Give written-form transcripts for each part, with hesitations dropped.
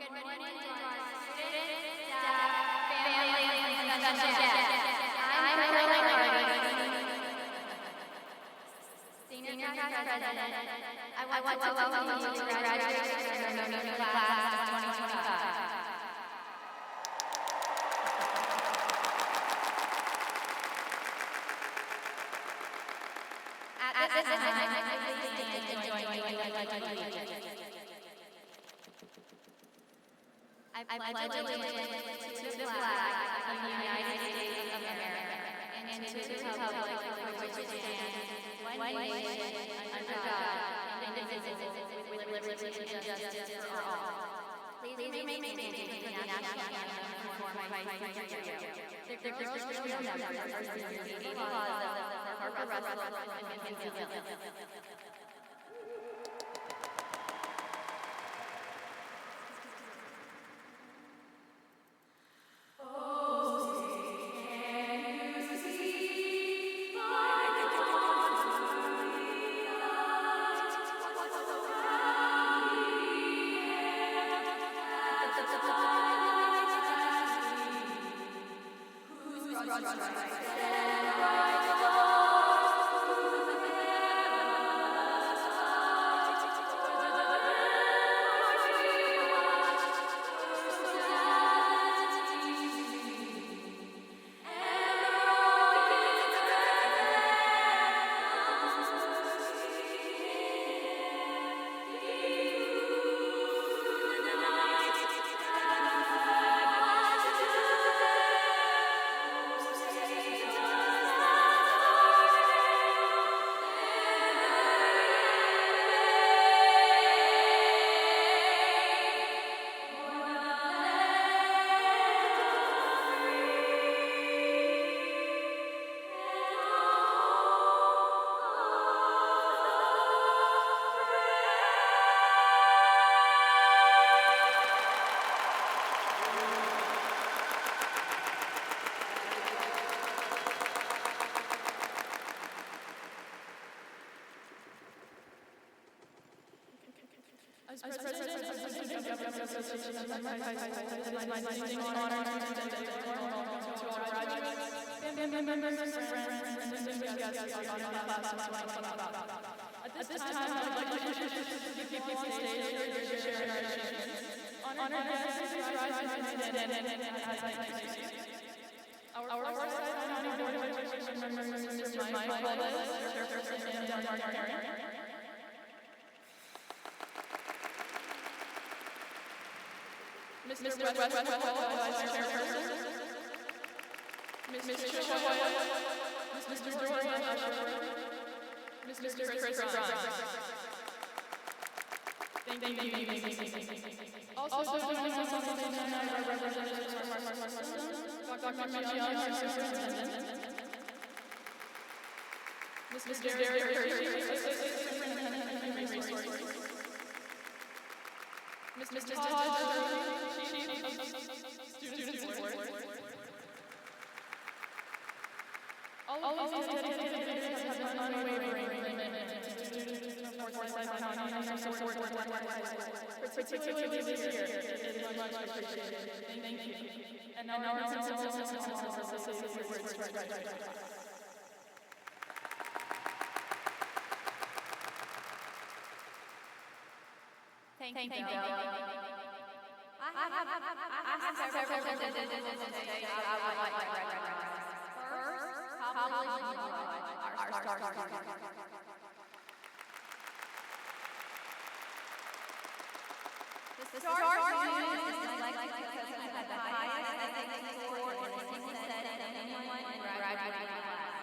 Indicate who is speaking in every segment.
Speaker 1: Good morning to our students, staff, families, and special guests. I'm Caroline Hardy, Senior Class President. I want to welcome you to the graduation ceremony of the class of 2025. At this time, please stand and join me in the Pledge of Allegiance. I pledge allegiance to the flag of the United States of America and to the republic for which it stands, one nation, under God, indivisible, with liberty and justice for all. Please remain standing for the national anthem performed by Forsyth. The girls will be remembered for Phoebe Plaza, Harper Russell, and Vincent Gill.
Speaker 2: As President of the Government Association of my high school, it is my distinct honor to extend a warm welcome to all graduates, family members, friends, and distinguished guests on the class of 2025. At this time, I would like to introduce the people on stage to share our achievements. Honored guests, please rise and stand as I introduce you. Our Forsyth County Board of Education members, Mr. Mike Wallace, Chairperson, and Mark Aaron. Mr. West Vice Chairperson, Mr. Chilhoy, Mr. Dorian Usher, Mr. Chris Brown. Thank you. Also joining us on the stage tonight are representatives from our system, Dr. Michelle, our superintendent, Mr. Derek Hershey, Assistant Superintendent of Human Resources, Mr. Todd Jones, Chief of Student Support. All of these dedicated leaders have an unwavering commitment to students of Forsyth County and their support for Forsyth High School. Particularly this year, it is much appreciated. Thank you. And now our principal and assistants will say a few words to our graduating class.
Speaker 1: Thank you. I have several things to say I would like to recognize. First, College our star student. The star student is selected because he had the highest SAT score in a single setting of anyone in graduating class.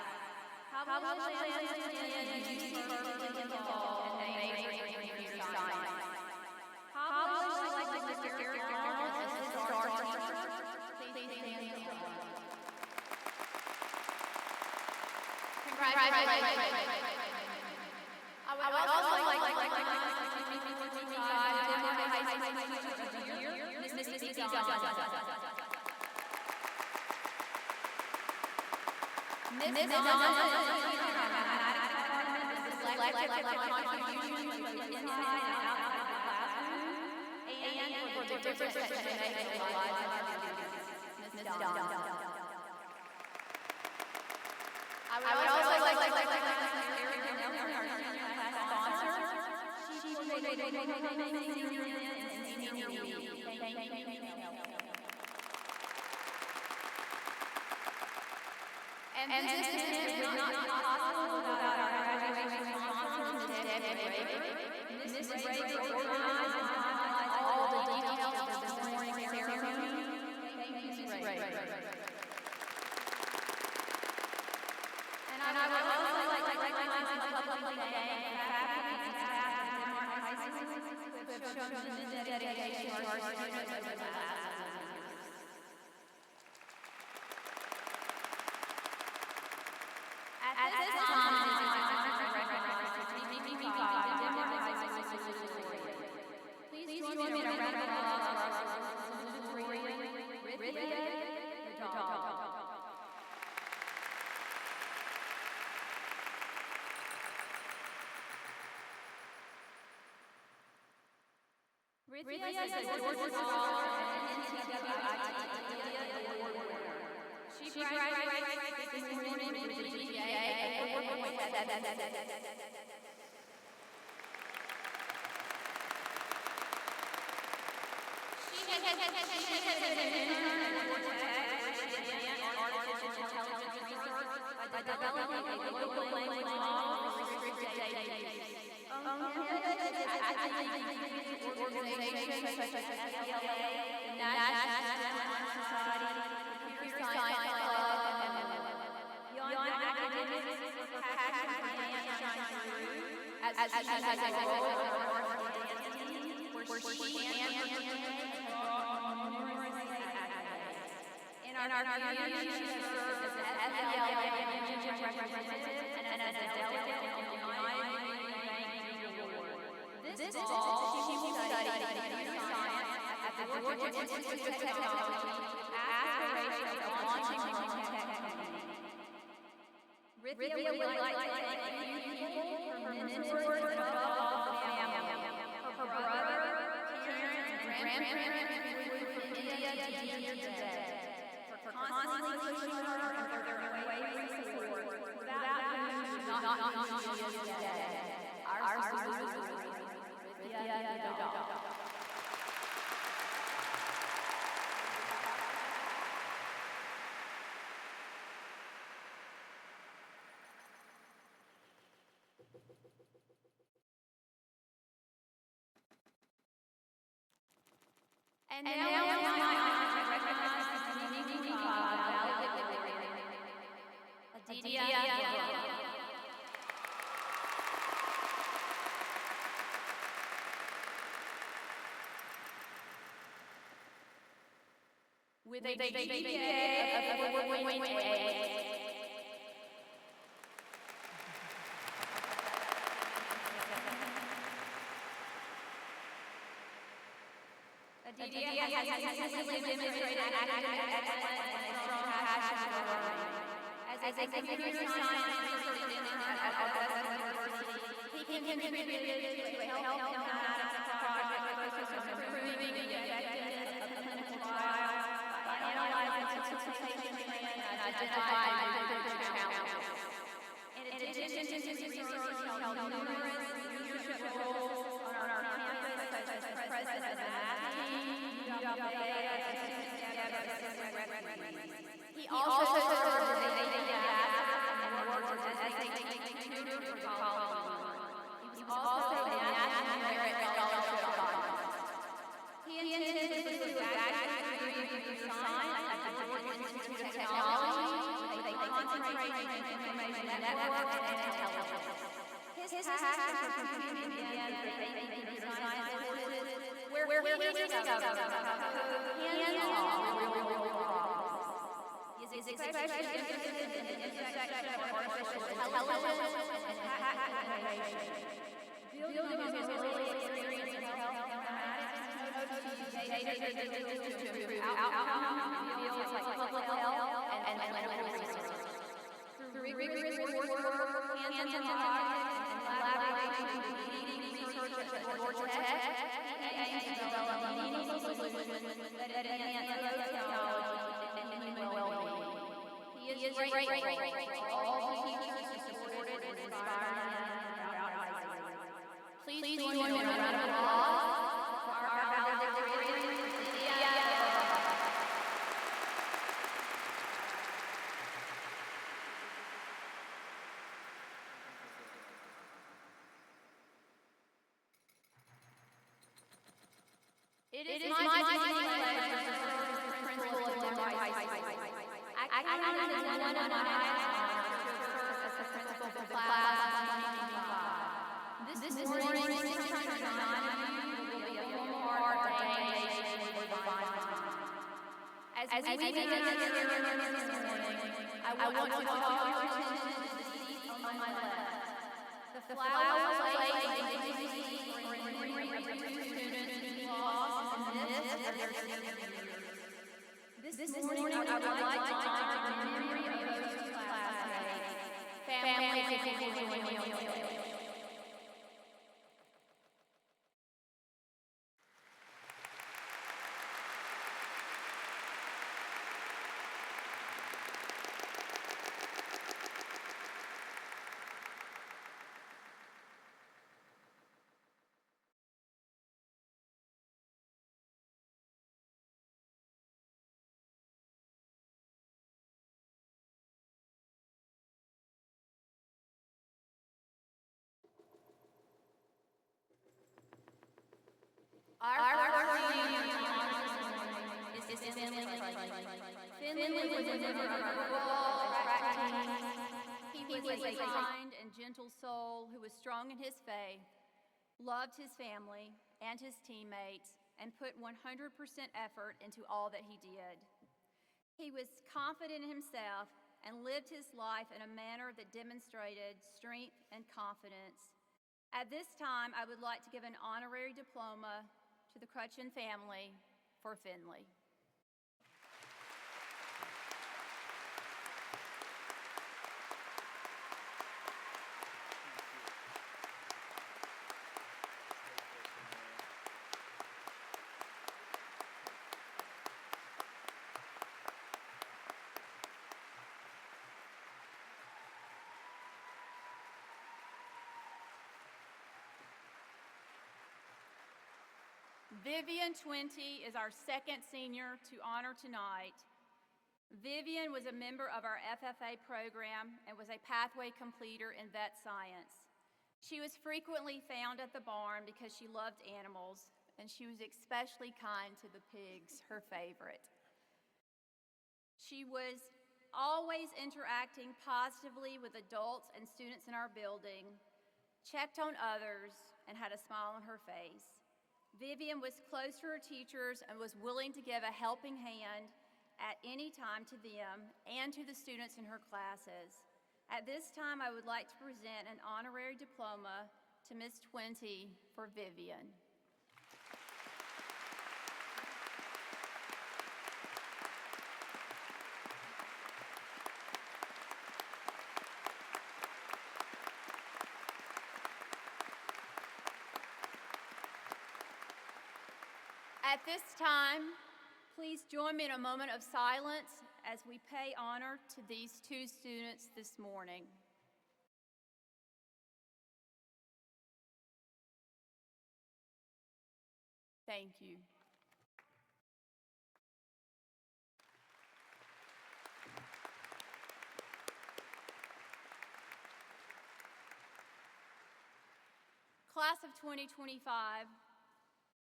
Speaker 1: College lands Virginia used perfectly involved and major in computer science. College selected Mr. Eric Arnold as the star I would also like to recognize high school teacher of the year, Mrs. Dawn. Miss Dawn is a teacher in our mathematics department is selected for contributions both inside and outside the classroom and for the difference that they make in the lives of our students. Miss Dawn. I would also like to recognize Miss Erica Nelson, our senior class sponsor. She motivated senior and senior week. Thank you. And this would not be possible without our graduation sponsor, Ms. Debbie Rager. Ms. Rager organized and highlights all the details of this morning's ceremony. Thank you, Ms. Rager. And I would also like to recognize and publicly thank the faculty and staff at Denmark High School who have shown tremendous dedication to our students over the last At this time, it is my honor to recognize the TV5 Denmark High School salutatorian. Please join me in a round of applause for our salutatorian, Rithia Vidal. Rithia is a Georgia Scholar and NCWIT Award winner. She graduated this morning with a GPA of 4.7. She has been an intern at Georgia Tech, where she advanced artificial intelligence research by developing a global language model for restricted data use. On campus, she has actively contributed to organizations such as FLA, the National Honor Society, the Computer Science Club, and more. Beyond academics, her passion for dance shines through, as she has a role in our art dance team, where she and her team have brought numerous accolades. In our community, she has served as an FLA Region Representative and as a delegate on the United This fall, she will study computer science at the Georgia Institute of Technology, aspirations of launching her own tech company. Rithia would like to thank a few people, her mentors, and above all, her family, her brother, parents, and grandparents who flew from India to be here today, for constantly pushing her and for their unwavering support, without whom she would not be who she is today. Our salute. And now it's my honor to recognize the TV5 valedictorian, Aditya Yellow. With a GPA of 4.8. Aditya has consistently demonstrated academic excellence and a strong passion for learning. As a computer science research intern at Augusta University, he contributed to a health informatics project focused on improving the effectiveness of clinical trials by analyzing participation plans and identifying recruitment challenges. In addition to his research, he held numerous leadership roles on our campus, such as president of the math team, He also served as a Navy ambassador and worked as a tutor for college. He was also a National Merit Scholarship finalist. He intended to pursue a bachelor's degree in computer science at the Georgia Institute of Technology with a concentration in information networks and intelligence. His passion for computing began with taking computer science courses where he discovered how code can solve real-world problems. He is especially interested in the intersection of artificial intelligence to improve outcomes in fields like public health and medical research. Through rigorous coursework, hands-on projects, and collaboration with leading researchers at Georgia Tech, he aims to develop meaningful solutions that enhance both technology and human well-being. He is grateful for all the teachers who supported and inspired him throughout high school. Please join me in a round of applause for our valedictorian, Cecilia. It is my distinct pleasure to serve as the principal of Denver High School. I count it as one of my highest honors to have served as the principal for the class of 2025. This morning, 609 of you will be a formal part of ordaination for the divine time. As we begin this ceremony this morning, I want to call your attention to the seat on my left. The flowers laid in the seat are in memory of the two students who lost in this their senior year. This morning, I would like to honor the memory of those two classmates. Family, if you will join me on stage. Our first senior to honor this morning is Finley Crutchman. Finley was a member of our football and track teams. He was a kind and gentle soul who was strong in his faith, loved his family and his teammates, and put 100% effort into all that he did. He was confident in himself and lived his life in a manner that demonstrated strength and confidence. At this time, I would like to give an honorary diploma to the Crutchman family for Finley. Vivian 20 is our second senior to honor tonight. Vivian was a member of our FFA program and was a pathway completer in vet science. She was frequently found at the barn because she loved animals, and she was especially kind to the pigs, her favorite. She was always interacting positively with adults and students in our building, checked on others, and had a smile on her face. Vivian was close to her teachers and was willing to give a helping hand at any time to them and to the students in her classes. At this time, I would like to present an honorary diploma to Ms. 20 for Vivian. At this time, please join me in a moment of silence as we pay honor to these two students this morning. Thank you. Class of 2025,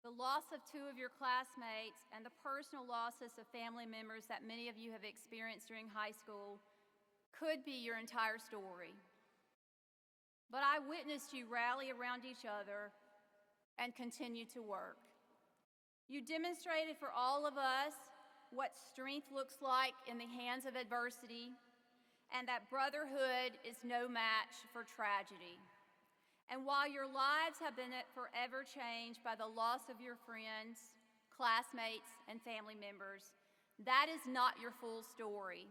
Speaker 1: the loss of two of your classmates and the personal losses of family members that many of you have experienced during high school could be your entire story. But I witnessed you rally around each other and continue to work. You demonstrated for all of us what strength looks like in the hands of adversity, and that brotherhood is no match for tragedy. And while your lives have been forever changed by the loss of your friends, classmates, and family members. That is not your full story.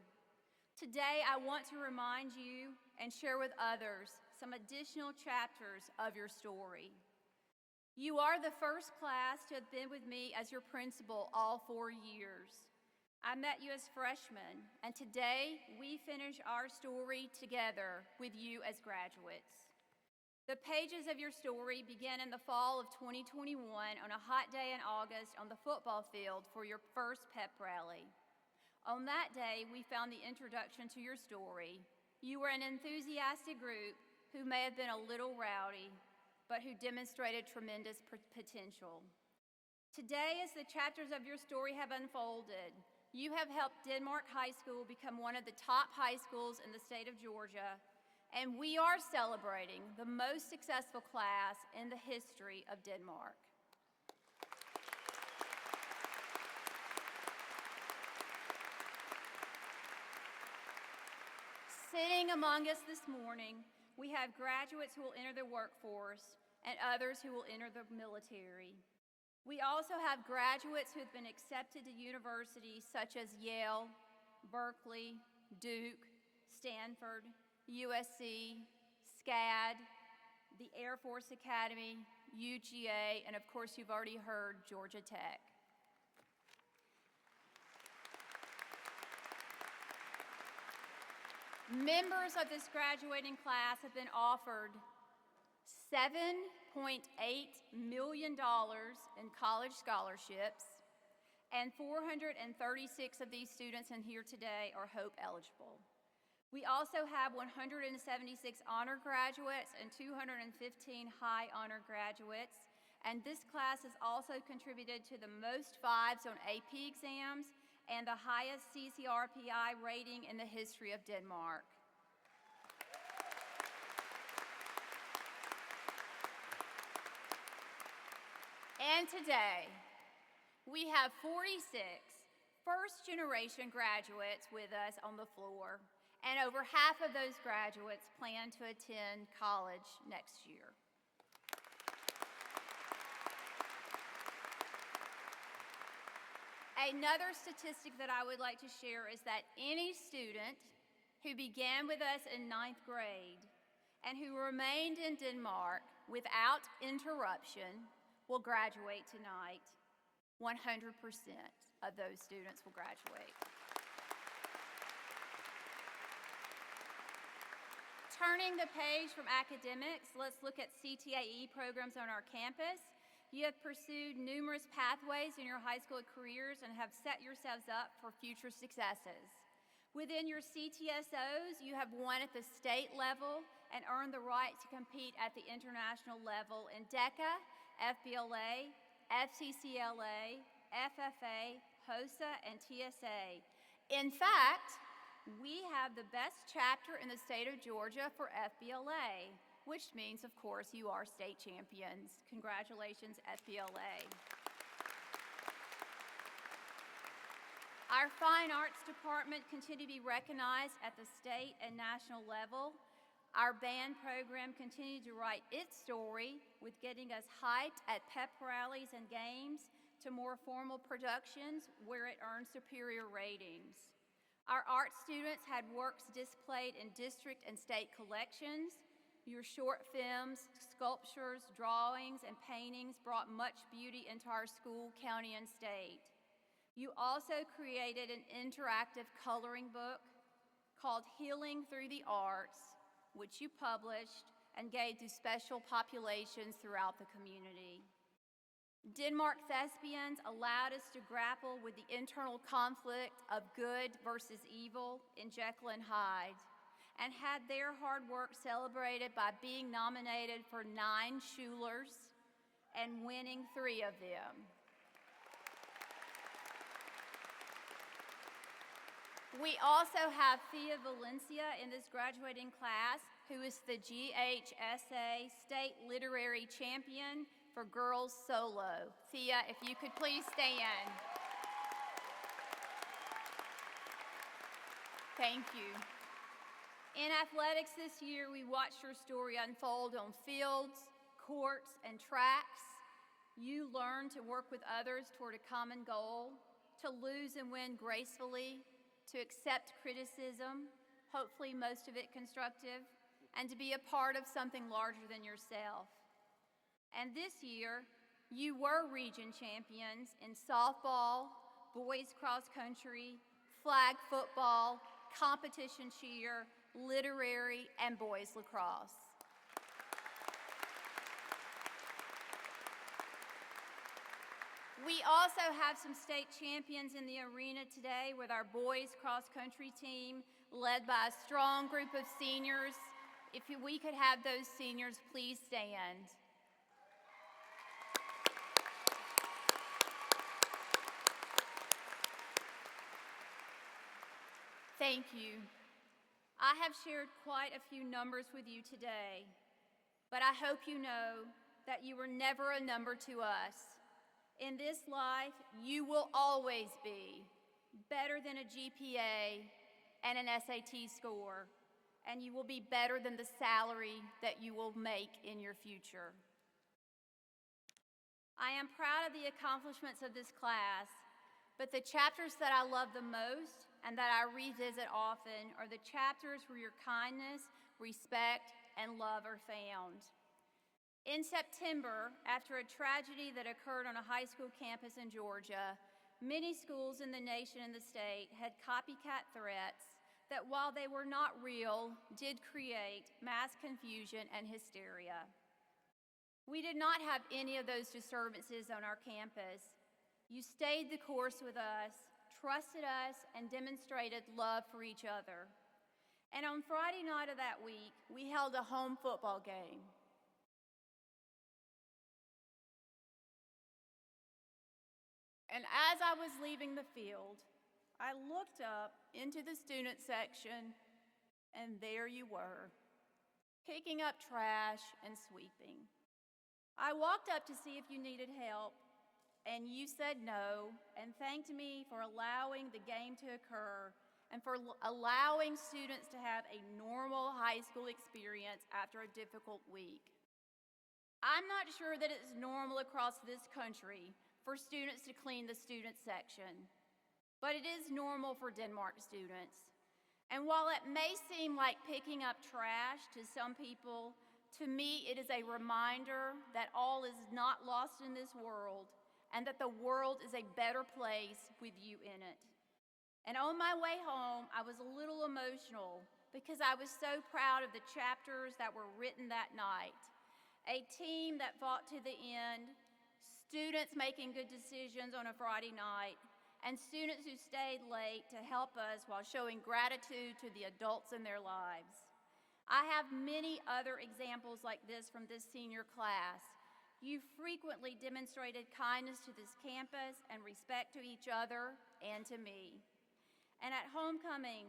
Speaker 1: Today, I want to remind you and share with others some additional chapters of your story. You are the first class to have been with me as your principal all 4 years. I met you as freshmen, and today we finish our story together with you as graduates. The pages of your story began in the fall of 2021 on a hot day in August on the football field for your first pep rally. On that day, we found the introduction to your story. You were an enthusiastic group who may have been a little rowdy, but who demonstrated tremendous potential. Today, as the chapters of your story have unfolded, you have helped Denmark High School become one of the top high schools in the state of Georgia, and we are celebrating the most successful class in the history of Denmark. Sitting among us this morning, we have graduates who will enter the workforce and others who will enter the military. We also have graduates who have been accepted to universities such as Yale, Berkeley, Duke, Stanford, USC, SCAD, the Air Force Academy, UGA, and of course you've already heard Georgia Tech. Members of this graduating class have been offered $7.8 million in college scholarships, and 436 of these students in here today are Hope eligible. We also have 176 honor graduates and 215 high honor graduates, and this class has also contributed to the most 5s on AP exams and the highest CCRPI rating in the history of Denmark. And today, we have 46 first-generation graduates with us on the floor, and over half of those graduates plan to attend college next year. Another statistic that I would like to share is that any student who began with us in 9th grade and who remained in Denmark without interruption will graduate tonight. 100% of those students will graduate. Turning the page from academics, let's look at CTAE programs on our campus. You have pursued numerous pathways in your high school careers and have set yourselves up for future successes. Within your CTSOs, you have won at the state level and earned the right to compete at the international level in DECA, FBLA, FCCLA, FFA, HOSA, and TSA. In fact, we have the best chapter in the state of Georgia for FBLA, which means, of course, you are state champions. Congratulations, FBLA. Our fine arts department continue to be recognized at the state and national level. Our band program continued to write its story with getting us hyped at pep rallies and games to more formal productions where it earned superior ratings. Our art students had works displayed in district and state collections. Your short films, sculptures, drawings, and paintings brought much beauty into our school, county, and state. You also created an interactive coloring book called Healing Through the Arts, which you published and gave to special populations throughout the community. Denmark Thespians allowed us to grapple with the internal conflict of good versus evil in Jekyll and Hyde, and had their hard work celebrated by being nominated for 9 Schulers and winning 3 of them. We also have Thea Valencia in this graduating class, who is the GHSA State Literary Champion for Girls Solo. Thea, if you could please stand. Thank you. In athletics this year, we watched your story unfold on fields, courts, and tracks. You learn to work with others toward a common goal, to lose and win gracefully, to accept criticism, hopefully most of it constructive, and to be a part of something larger than yourself. And this year, you were region champions in softball, boys cross country, flag football, competition cheer, literary, and boys lacrosse. We also have some state champions in the arena today with our boys cross country team led by a strong group of seniors. If we could have those seniors please stand. Thank you. I have shared quite a few numbers with you today, but I hope you know that you were never a number to us. In this life, you will always be better than a GPA and an SAT score, and you will be better than the salary that you will make in your future. I am proud of the accomplishments of this class, but the chapters that I love the most and that I revisit often are the chapters where your kindness, respect, and love are found. In September, after a tragedy that occurred on a high school campus in Georgia, many schools in the nation and the state had copycat threats that, while they were not real, did create mass confusion and hysteria. We did not have any of those disturbances on our campus. You stayed the course with us, trusted us, and demonstrated love for each other. And on Friday night of that week, we held a home football game. And as I was leaving the field, I looked up into the student section, and there you were, picking up trash and sweeping. I walked up to see if you needed help, and you said no, and thanked me for allowing the game to occur and for allowing students to have a normal high school experience after a difficult week. I'm not sure that it's normal across this country for students to clean the student section, but it is normal for Denmark students. And while it may seem like picking up trash to some people, to me it is a reminder that all is not lost in this world and that the world is a better place with you in it. And on my way home, I was a little emotional because I was so proud of the chapters that were written that night. A team that fought to the end, students making good decisions on a Friday night, and students who stayed late to help us while showing gratitude to the adults in their lives. I have many other examples like this from this senior class. You frequently demonstrated kindness to this campus and respect to each other and to me. And at the homecoming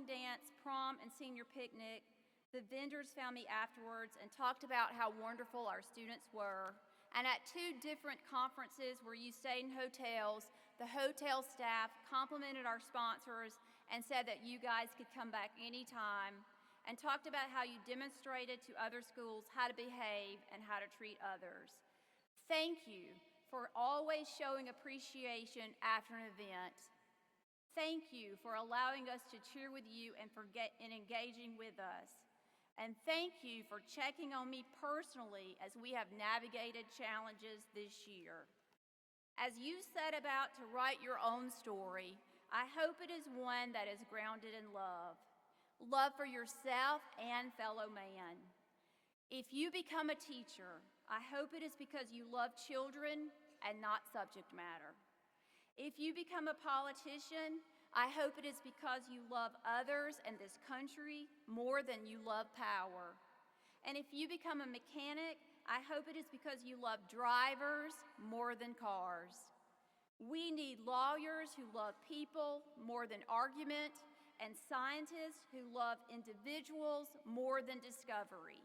Speaker 1: dance, prom, and senior picnic, the vendors found me afterwards and talked about how wonderful our students were. And at 2 different conferences where you stayed in hotels, the hotel staff complimented our sponsors and said that you guys could come back anytime, and talked about how you demonstrated to other schools how to behave and how to treat others. Thank you for always showing appreciation after an event. Thank you for allowing us to cheer with you and engaging with us. And thank you for checking on me personally as we have navigated challenges this year. As you set about to write your own story, I hope it is one that is grounded in love. Love for yourself and fellow man. If you become a teacher, I hope it is because you love children and not subject matter. If you become a politician, I hope it is because you love others and this country more than you love power. And if you become a mechanic, I hope it is because you love drivers more than cars. We need lawyers who love people more than argument, and scientists who love individuals more than discovery.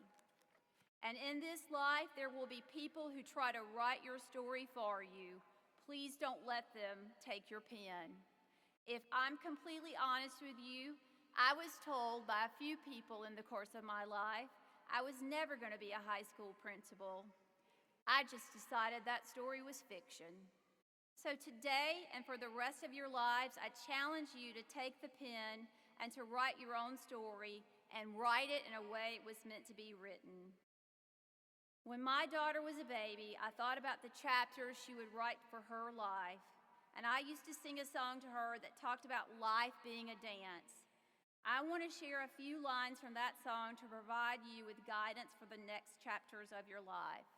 Speaker 1: And in this life, there will be people who try to write your story for you. Please don't let them take your pen. If I'm completely honest with you, I was told by a few people in the course of my life I was never going to be a high school principal. I just decided that story was fiction. So today and for the rest of your lives, I challenge you to take the pen and to write your own story and write it in a way it was meant to be written. When my daughter was a baby, I thought about the chapters she would write for her life, and I used to sing a song to her that talked about life being a dance. I want to share a few lines from that song to provide you with guidance for the next chapters of your life,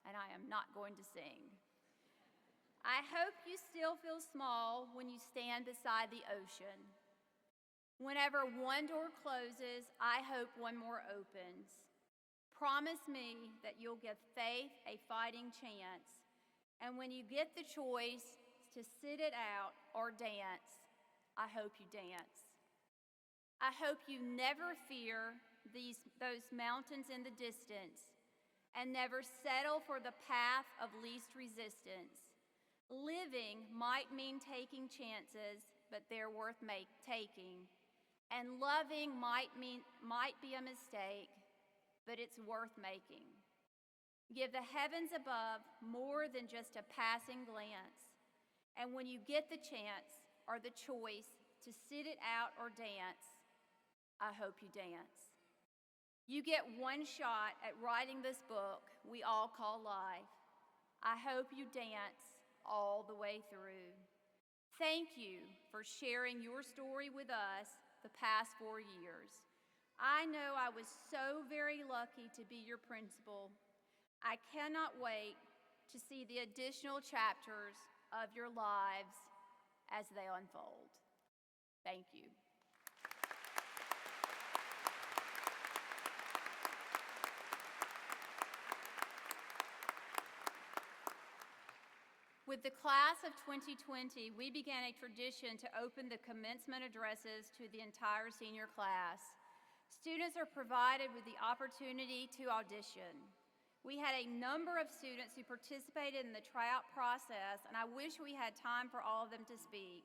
Speaker 1: and I am not going to sing. I hope you still feel small when you stand beside the ocean. Whenever one door closes, I hope one more opens. Promise me that you'll give faith a fighting chance. And when you get the choice to sit it out or dance, I hope you dance. I hope you never fear those mountains in the distance and never settle for the path of least resistance. Living might mean taking chances, but they're worth taking. And loving might be a mistake, but it's worth making. Give the heavens above more than just a passing glance. And when you get the chance or the choice to sit it out or dance, I hope you dance. You get one shot at writing this book we all call life. I hope you dance all the way through. Thank you for sharing your story with us the past 4 years. I know I was so very lucky to be your principal. I cannot wait to see the additional chapters of your lives as they unfold. Thank you. With the class of 2020, we began a tradition to open the commencement addresses to the entire senior class. Students are provided with the opportunity to audition. We had a number of students who participated in the tryout process, and I wish we had time for all of them to speak.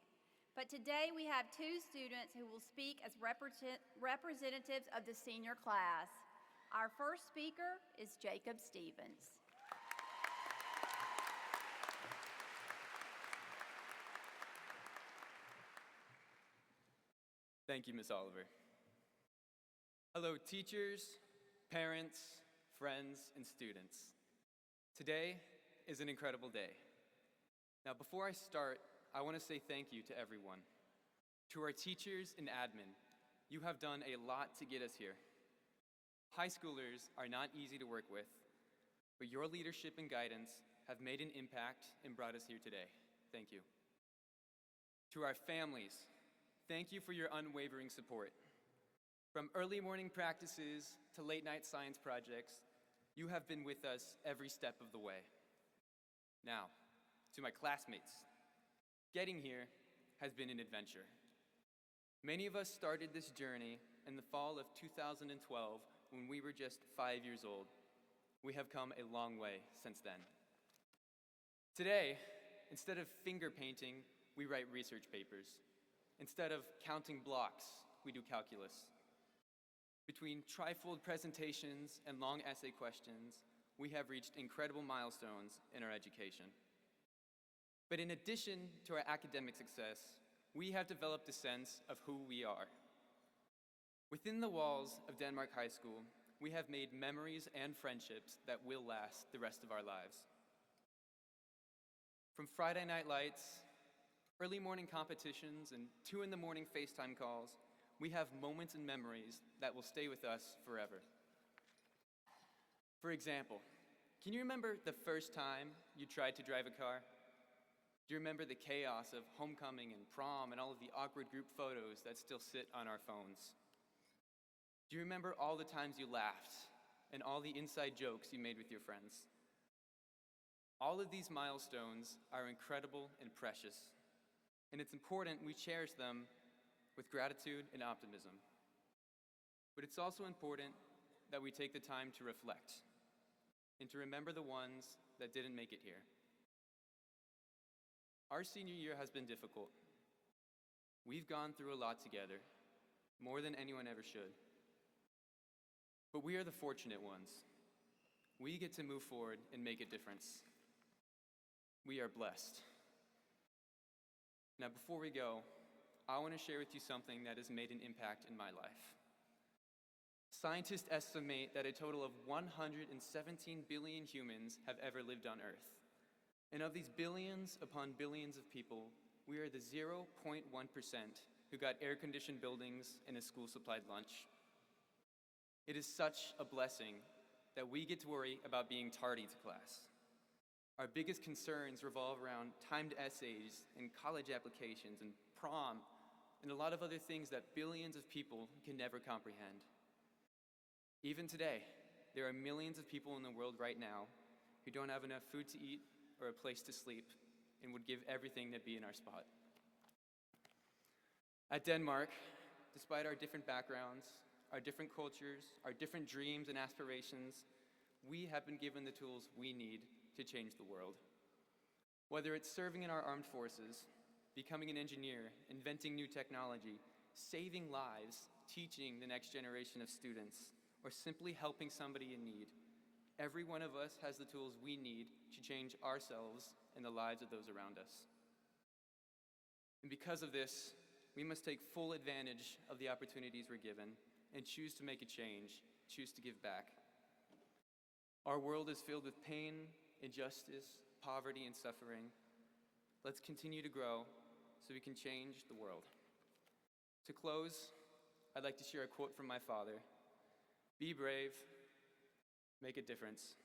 Speaker 1: But today we have 2 students who will speak as representatives of the senior class. Our first speaker is Jacob Stevens.
Speaker 3: Thank you, Ms. Oliver. Hello, teachers, parents, friends, and students. Today is an incredible day. Now, before I start, I want to say thank you to everyone. To our teachers and admin, you have done a lot to get us here. High schoolers are not easy to work with, but your leadership and guidance have made an impact and brought us here today. Thank you. To our families, thank you for your unwavering support. From early morning practices to late night science projects, you have been with us every step of the way. Now, to my classmates, getting here has been an adventure. Many of us started this journey in the fall of 2012 when we were just 5 years old. We have come a long way since then. Today, instead of finger painting, we write research papers. Instead of counting blocks, we do calculus. Between trifold presentations and long essay questions, we have reached incredible milestones in our education. But in addition to our academic success, we have developed a sense of who we are. Within the walls of Denmark High School, we have made memories and friendships that will last the rest of our lives. From Friday night lights, early morning competitions, and 2 in the morning FaceTime calls, we have moments and memories that will stay with us forever. For example, can you remember the first time you tried to drive a car? Do you remember the chaos of homecoming and prom and all of the awkward group photos that still sit on our phones? Do you remember all the times you laughed and all the inside jokes you made with your friends? All of these milestones are incredible and precious, and it's important we cherish them with gratitude and optimism. But it's also important that we take the time to reflect and to remember the ones that didn't make it here. Our senior year has been difficult. We've gone through a lot together, more than anyone ever should. But we are the fortunate ones. We get to move forward and make a difference. We are blessed. Now, before we go, I want to share with you something that has made an impact in my life. Scientists estimate that a total of 117 billion humans have ever lived on Earth. And of these billions upon billions of people, we are the 0.1% who got air-conditioned buildings and a school-supplied lunch. It is such a blessing that we get to worry about being tardy to class. Our biggest concerns revolve around timed essays and college applications and prom and a lot of other things that billions of people can never comprehend. Even today, there are millions of people in the world right now who don't have enough food to eat or a place to sleep and would give everything to be in our spot. At Denmark, despite our different backgrounds, our different cultures, our different dreams and aspirations, we have been given the tools we need to change the world. Whether it's serving in our armed forces, becoming an engineer, inventing new technology, saving lives, teaching the next generation of students, or simply helping somebody in need, every one of us has the tools we need to change ourselves and the lives of those around us. And because of this, we must take full advantage of the opportunities we're given and choose to make a change, choose to give back. Our world is filled with pain, injustice, poverty, and suffering. Let's continue to grow so we can change the world. To close, I'd like to share a quote from my father. Be brave, make a difference.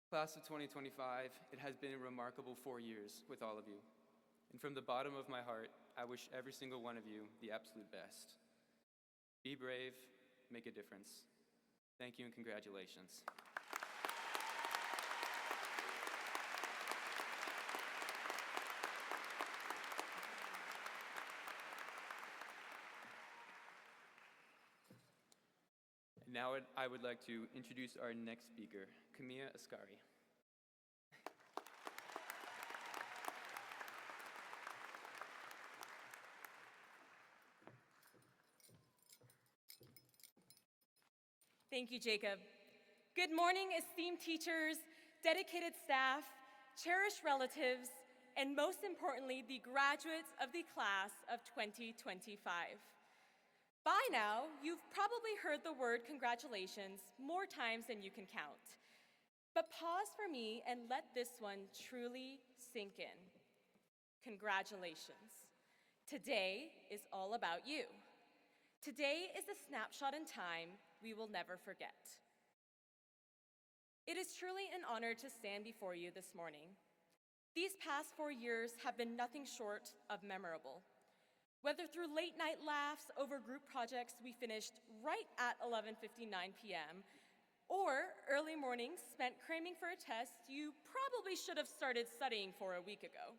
Speaker 3: Class of 2025, it has been a remarkable 4 years with all of you. And from the bottom of my heart, I wish every single one of you the absolute best. Be brave, make a difference. Thank you and congratulations. And now I would like to introduce our next speaker, Kamia Ascari.
Speaker 4: Thank you, Jacob. Good morning, esteemed teachers, dedicated staff, cherished relatives, and most importantly, the graduates of the class of 2025. By now, you've probably heard the word congratulations more times than you can count. But pause for me and let this one truly sink in. Congratulations. Today is all about you. Today is a snapshot in time we will never forget. It is truly an honor to stand before you this morning. These past 4 years have been nothing short of memorable. Whether through late-night laughs over group projects we finished right at 11:59 p.m., or early mornings spent cramming for a test you probably should have started studying for a week ago.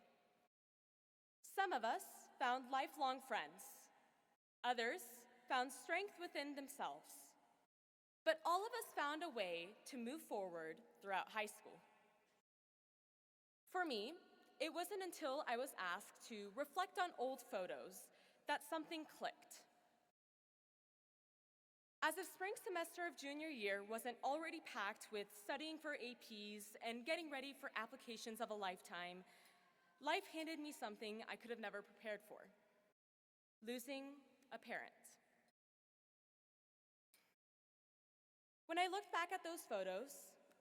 Speaker 4: Some of us found lifelong friends. Others found strength within themselves. But all of us found a way to move forward throughout high school. For me, it wasn't until I was asked to reflect on old photos that something clicked. As if spring semester of junior year wasn't already packed with studying for APs and getting ready for applications of a lifetime, life handed me something I could have never prepared for: losing a parent. When I looked back at those photos,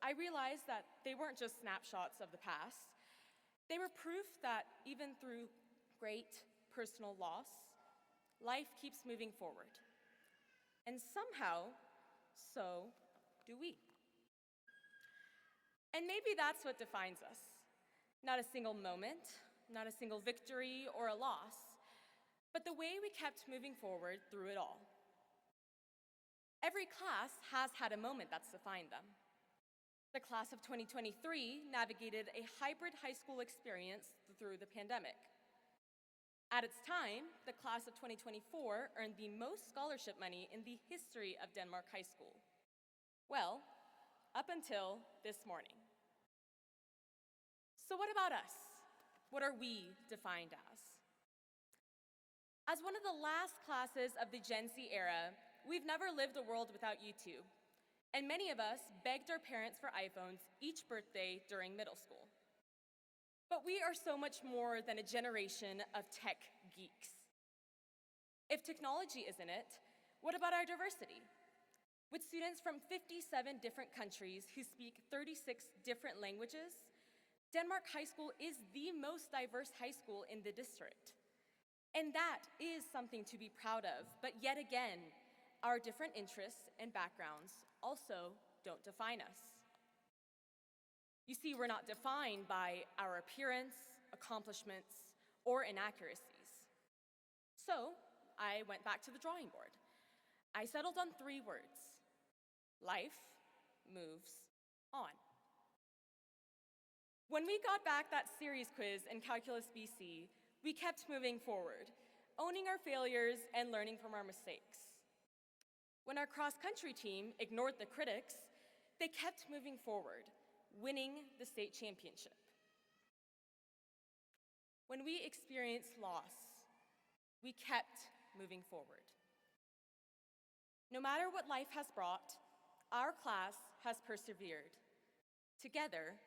Speaker 4: I realized that they weren't just snapshots of the past. They were proof that even through great personal loss, life keeps moving forward. And somehow, so do we. And maybe that's what defines us. Not a single moment, not a single victory or a loss, but the way we kept moving forward through it all. Every class has had a moment that's defined them. The class of 2023 navigated a hybrid high school experience through the pandemic. At its time, the class of 2024 earned the most scholarship money in the history of Denmark High School. Well, up until this morning. So what about us? What are we defined as? As one of the last classes of the Gen Z era, we've never lived a world without YouTube. And many of us begged our parents for iPhones each birthday during middle school. But we are so much more than a generation of tech geeks. If technology isn't it, what about our diversity? With students from 57 different countries who speak 36 different languages, Denmark High School is the most diverse high school in the district. And that is something to be proud of, but yet again, our different interests and backgrounds also don't define us. You see, we're not defined by our appearance, accomplishments, or inaccuracies. So, I went back to the drawing board. I settled on 3 words. Life moves on. When we got back that series quiz in Calculus BC, we kept moving forward, owning our failures and learning from our mistakes. When our cross-country team ignored the critics, they kept moving forward, winning the state championship. When we experienced loss, we kept moving forward. No matter what life has brought, our class has persevered, together,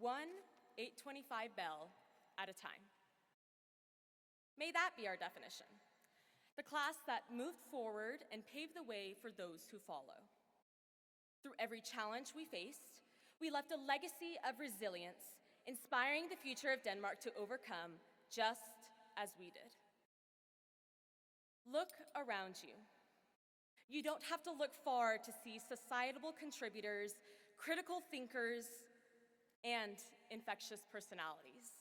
Speaker 4: one 825 bell at a time. May that be our definition, the class that moved forward and paved the way for those who follow. Through every challenge we faced, we left a legacy of resilience, inspiring the future of Denmark to overcome just as we did. Look around you. You don't have to look far to see societal contributors, critical thinkers, and infectious personalities.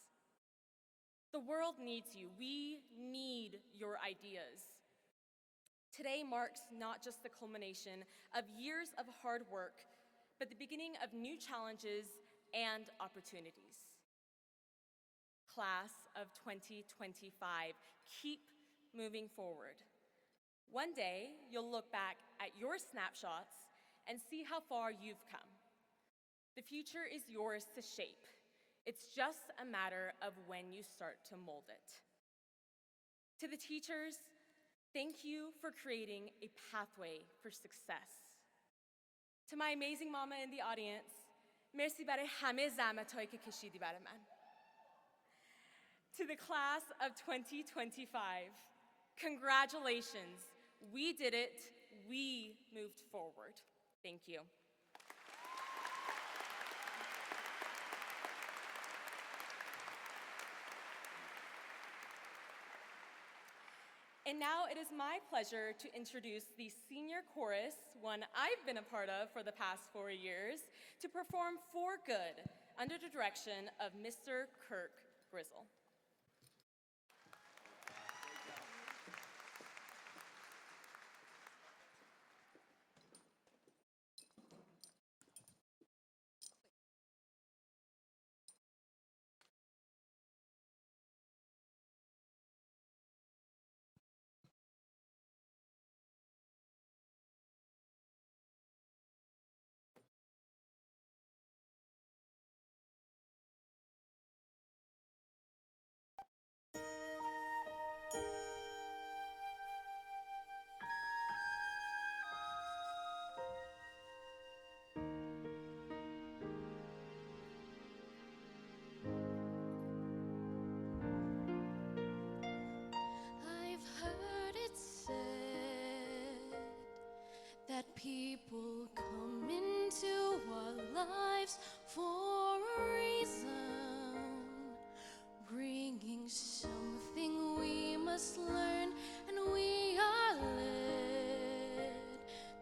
Speaker 4: The world needs you. We need your ideas. Today marks not just the culmination of years of hard work, but the beginning of new challenges and opportunities. Class of 2025, keep moving forward. One day, you'll look back at your snapshots and see how far you've come. The future is yours to shape. It's just a matter of when you start to mold it. To the teachers, thank you for creating a pathway for success. To my amazing mama in the audience, merci برای همه زحمت‌هایی که کشیدی برای من. To the class of 2025, congratulations. We did it. We moved forward. Thank you. And now it is my pleasure to introduce the senior chorus, one I've been a part of for the past 4 years, to perform For Good under the direction of Mr. Kirk Grizzle.
Speaker 5: I've heard it said that people come into our lives for a reason, bringing something we must learn, and we are led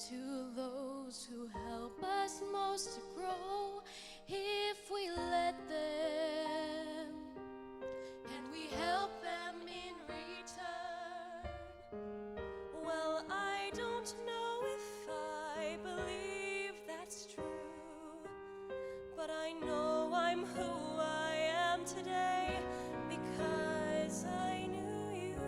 Speaker 5: to those who help us most to grow if we let them, and we help them in return. Well, I don't know if I believe that's true, but I know I'm who I am today because I knew you.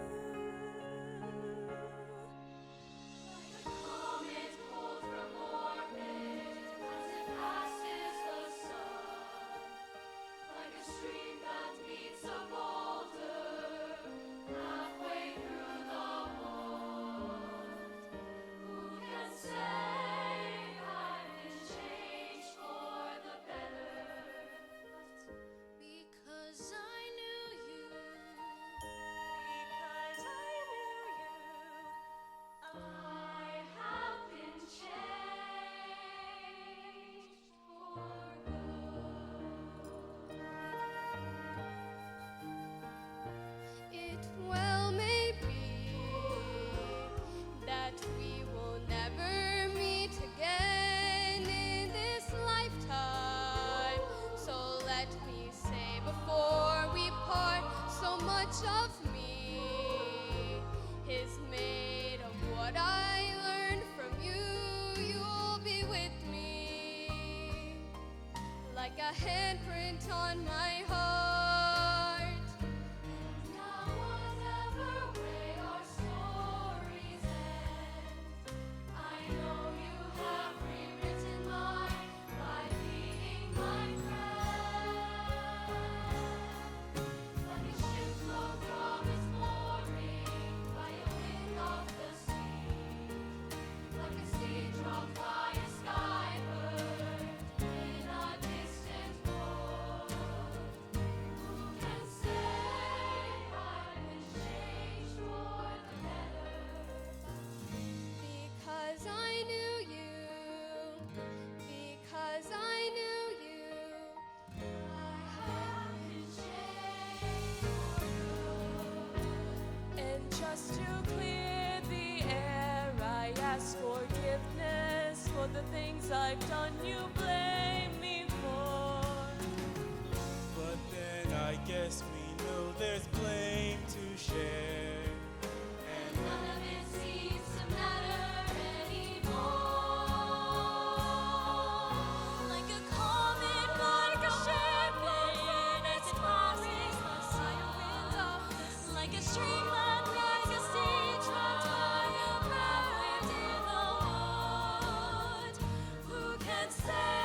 Speaker 5: of me is made of what I learned from you. You'll be with me like a handprint on my heart. Now whatever way our stories end, I know you have rewritten mine by being my friend. Like a ship blown from its mooring by a wind off the sea, like a seed dropped by a skybird in a distant port. Who can say I've been changed for the better? Because I knew you, because I knew you, I have been changed for good.
Speaker 4: And just to clear the air, I ask forgiveness for the things I've done you blame me for.
Speaker 6: But then I guess we know there's blame to share.
Speaker 5: And none of it seems to matter anymore. Like a comet, like a ship in its passing by a wind off the sea. Like a streamlet, like a seed dropped by a wind in the wood. Who can say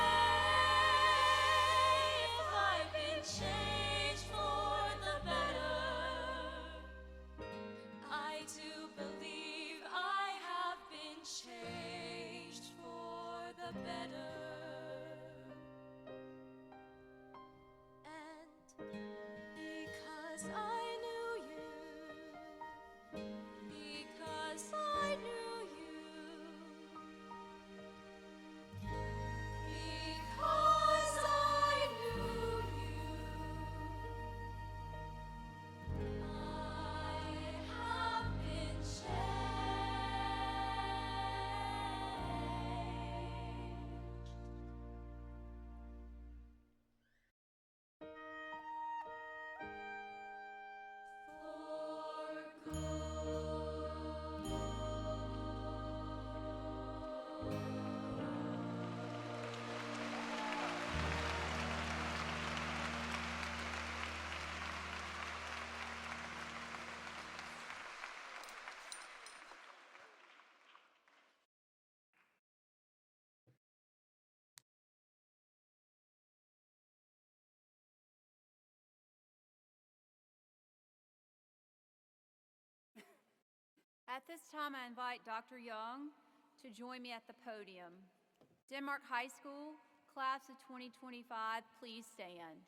Speaker 5: if I've been changed for the better? I do believe I have been changed for the better. And because I knew you, because I knew you, because I knew you, I have been changed. For
Speaker 1: At this time, I invite Dr. Young to join me at the podium. Denmark High School, class of 2025, please stand.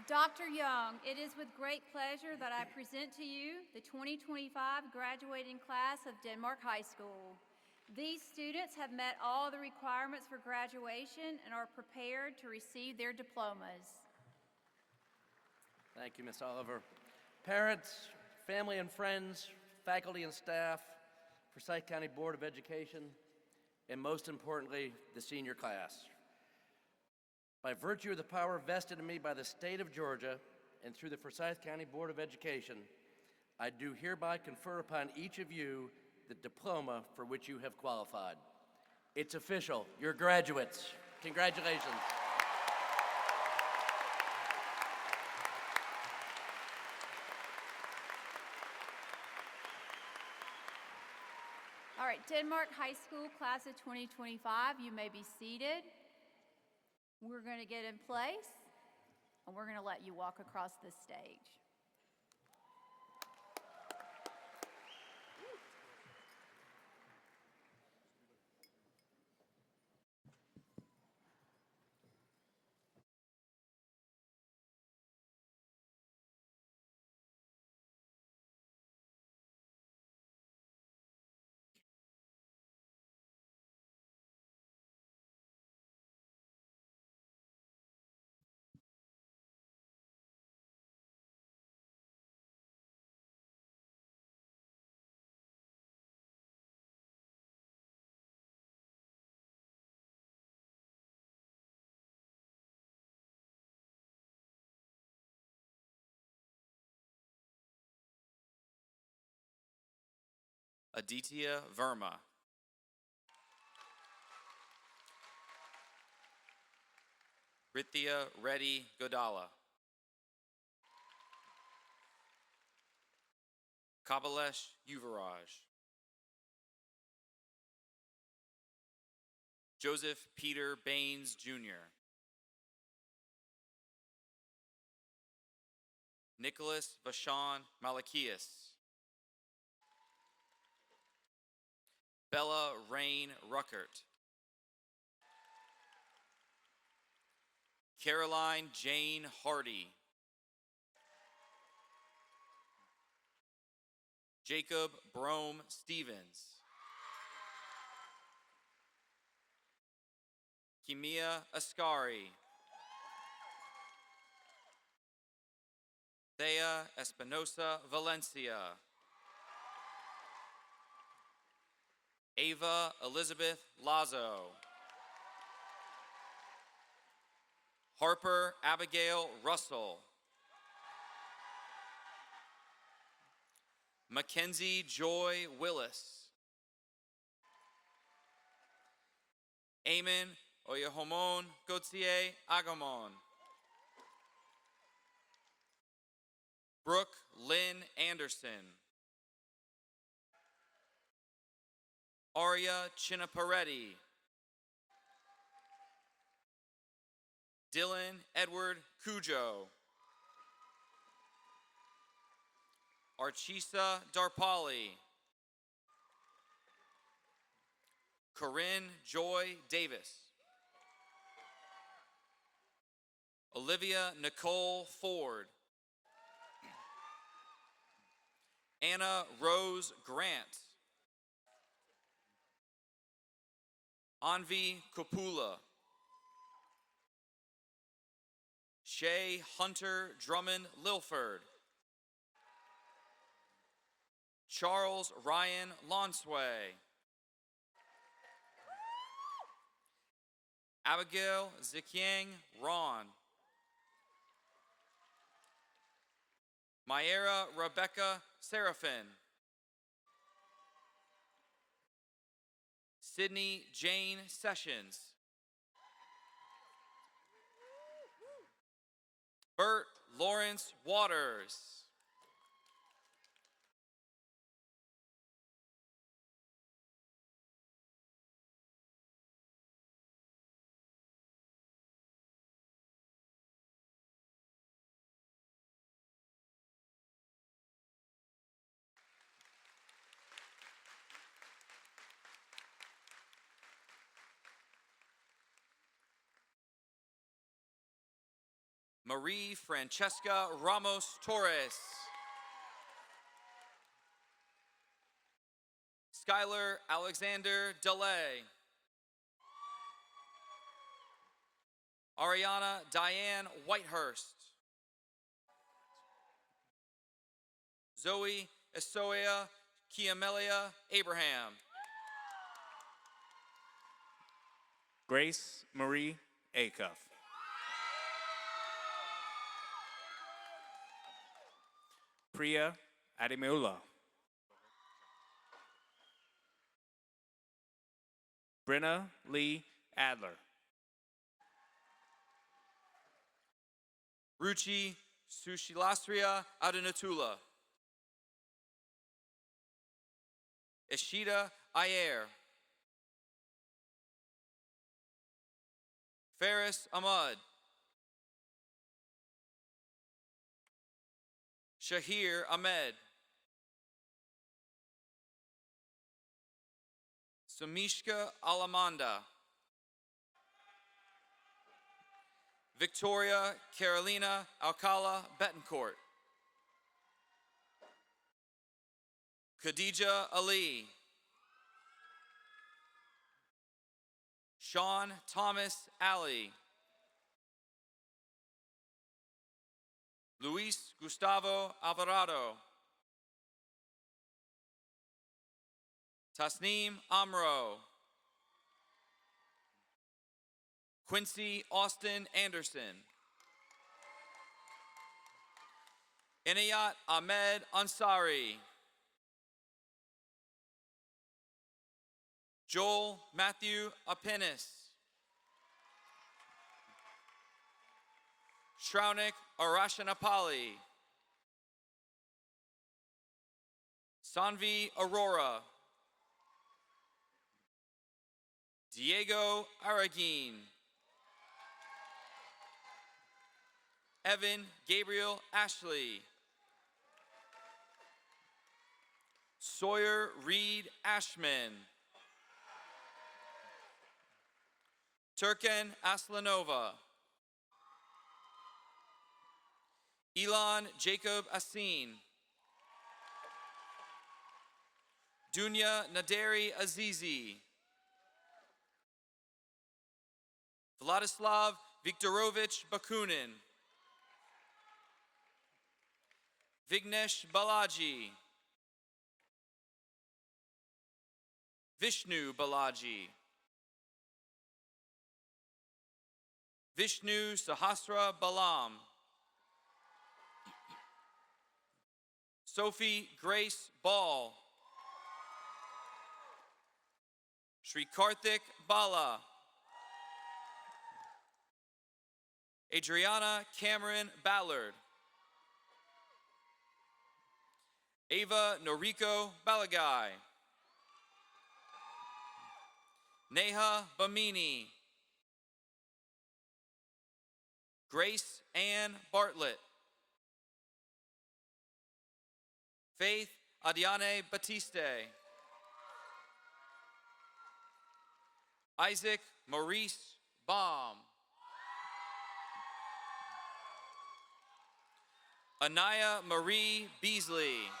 Speaker 1: Dr. Young, it is with great pleasure that I present to you the 2025 graduating class of Denmark High School. These students have met all the requirements for graduation and are prepared to receive their diplomas.
Speaker 7: Thank you, Ms. Oliver. Parents, family and friends, faculty and staff, Forsyth County Board of Education, and most importantly, the senior class. By virtue of the power vested in me by the state of Georgia and through the Forsyth County Board of Education, I do hereby confer upon each of you the diploma for which you have qualified. It's official. You're graduates. Congratulations.
Speaker 1: All right, Denmark High School class of 2025, you may be seated. We're going to get in place, and we're going to let you walk across this stage.
Speaker 8: Aditya Verma. Rithya Reddy Godala. Kabalesh Yuvaraj. Joseph Peter Baines, Jr. Nicholas Vashon Malakias. Bella Rain Ruckert. Caroline Jane Hardy. Jacob Brome Stevens. Kimia Ascari. Thea Espinosa Valencia. Ava Elizabeth Lazo. Harper Abigail Russell. Mackenzie Joy Willis. Eamon Oyahomon Gautier Agamon. Brooke Lynn Anderson. Arya Chinaparetti. Dylan Edward Cujo. Archisa Darpali. Corinne Joy Davis. Olivia Nicole Ford. Anna Rose Grant. Anvi Kopula. Shay Hunter Drummond Lilford. Charles Ryan Lonsway. Abigail Zikiang Ron. Myera Rebecca Seraphin. Sydney Jane Sessions. Bert Lawrence Waters. Marie Francesca Ramos Torres. Skylar Alexander DeLay. Ariana Diane Whitehurst. Zoe Esoya Kiamelia Abraham.
Speaker 6: Grace Marie Acuff. Priya Ademola. Brenna Lee Adler.
Speaker 8: Ruchi Sushilastria Adenatula. Ishita Ayer. Ferris Ahmad. Shahir Ahmed. Samishka Alamanda. Victoria Carolina Alcala Betancourt. Khadija Ali. Sean Thomas Alley. Luis Gustavo Alvarado. Tasneem Amro. Quincy Austin Anderson. Inayat Ahmed Ansari. Joel Matthew Apenis. Shraunik Arashanapali. Sanvi Aurora. Diego Aragin. Evan Gabriel Ashley. Sawyer Reed Ashman. Turken Aslanova. Elon Jacob Asin. Dunya Naderi Azizi. Vladislav Viktorovich Bakunin. Vignesh Balaji. Vishnu Balaji. Vishnu Sahasra Balam. Sophie Grace Ball. Sri Karthik Bala. Adriana Cameron Ballard. Ava Noriko Balagai. Neha Bamini. Grace Ann Bartlett. Faith Adiane Batiste. Isaac Maurice Baum. Anaya Marie Beasley.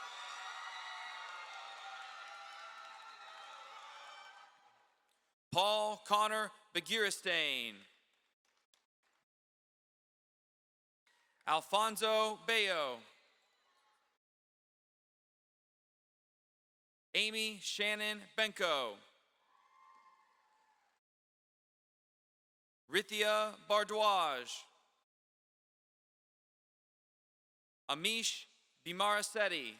Speaker 8: Paul Connor Begiristain. Alfonso Bayo. Amy Shannon Benko. Rithia Bardwaj. Amish Bimarasetti.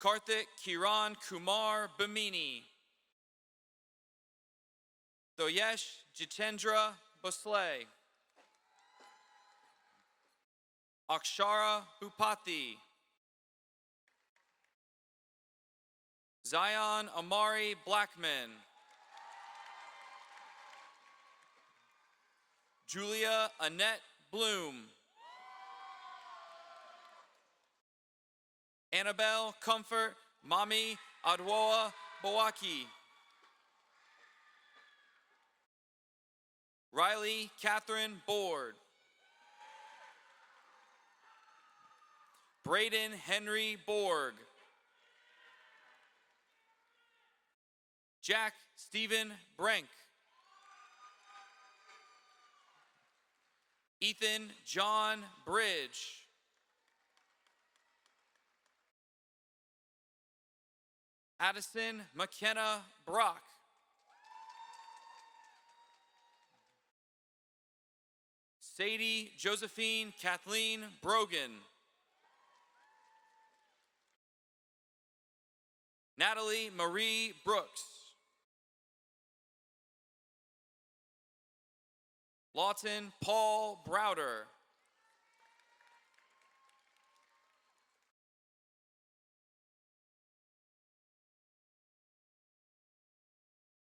Speaker 8: Karthik Kiran Kumar Bamini. Thoyesh Jitendra Bosle. Akshara Bupati. Zion Amari Blackman. Julia Annette Bloom. Annabelle Comfort Mami Adwoa Bawaki. Riley Catherine Board. Braden Henry Borg. Jack Stephen Brank. Ethan John Bridge. Addison McKenna Brock. Sadie Josephine Kathleen Brogan. Natalie Marie Brooks. Lawton Paul Browder.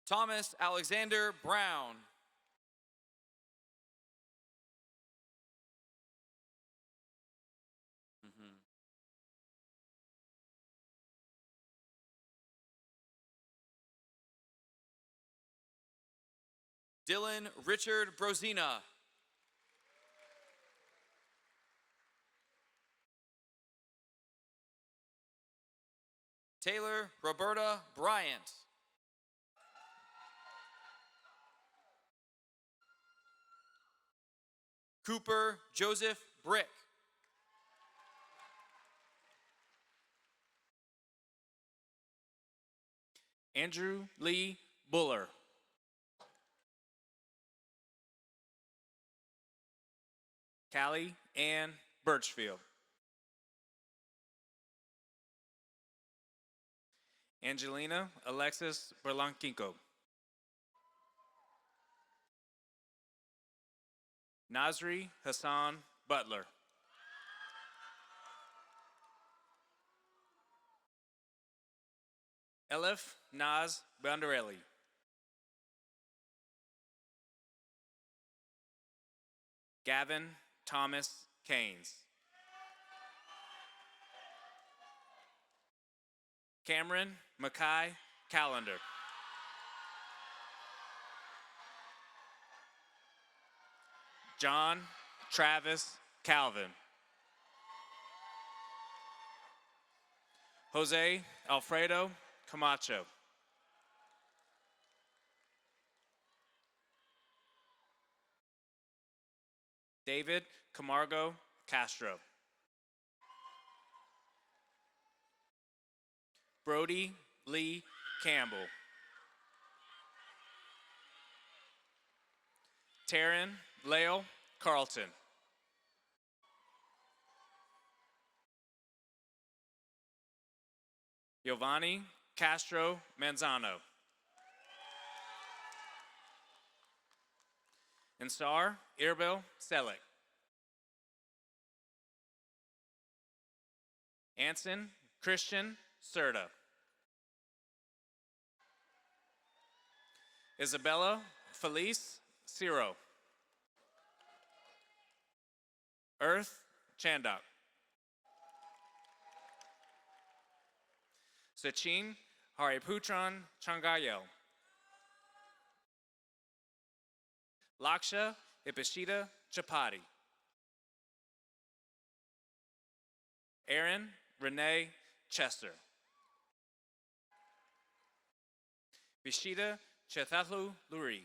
Speaker 8: Thomas Alexander Brown. Dylan Richard Brosina. Taylor Roberta Bryant. Cooper Joseph Brick.
Speaker 9: Andrew Lee Buller. Callie Ann Birchfield. Angelina Alexis Berlanquinco. Nasri Hassan Butler. Elif Naz Bandarelli. Gavin Thomas Keynes. Cameron Mackay Callender. John Travis Calvin. Jose Alfredo Camacho. David Camargo Castro. Brody Lee Campbell. Taryn Lale Carlton. Giovanni Castro Manzano. Ansar Irbil Selek. Anson Christian Serta. Isabella Felice Ciro. Earth Chandok. Sachin Hariputran Changayel. Laksha Ipishita Chapati. Aaron Renee Chester. Vishita Chethalu Luri.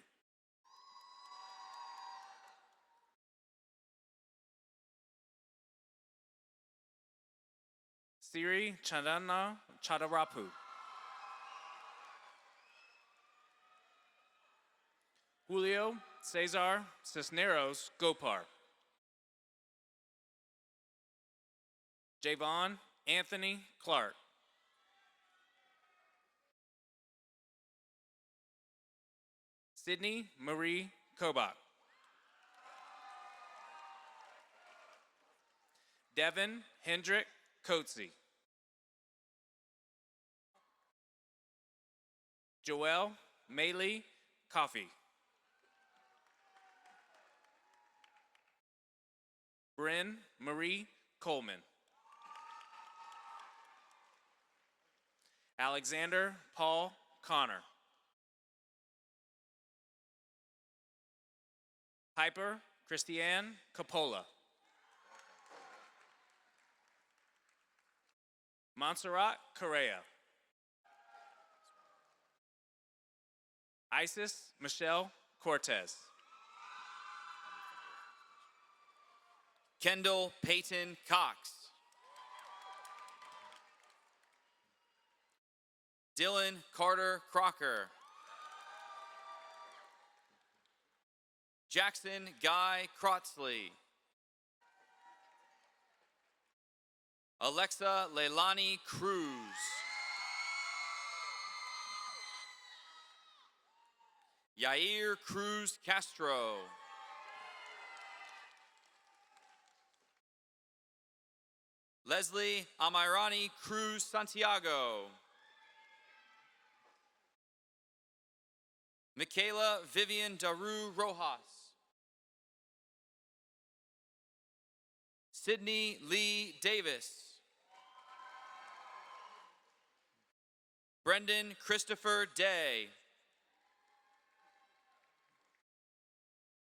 Speaker 9: Siri Chandana Chadarapu. Julio Cesar Cisneros Gopar. Javon Anthony Clark. Sydney Marie Kobach. Devin Hendrick Coetzee. Joelle Maylee Coffee. Bryn Marie Coleman. Alexander Paul Connor. Piper Christiane Capola. Montserrat Correa. Isis Michelle Cortez.
Speaker 8: Kendall Peyton Cox. Dylan Carter Crocker. Jackson Guy Crotzley. Alexa Leilani Cruz. Yair Cruz Castro. Leslie Amirani Cruz Santiago. Michaela Vivian Daru Rojas. Sydney Lee Davis. Brendan Christopher Day.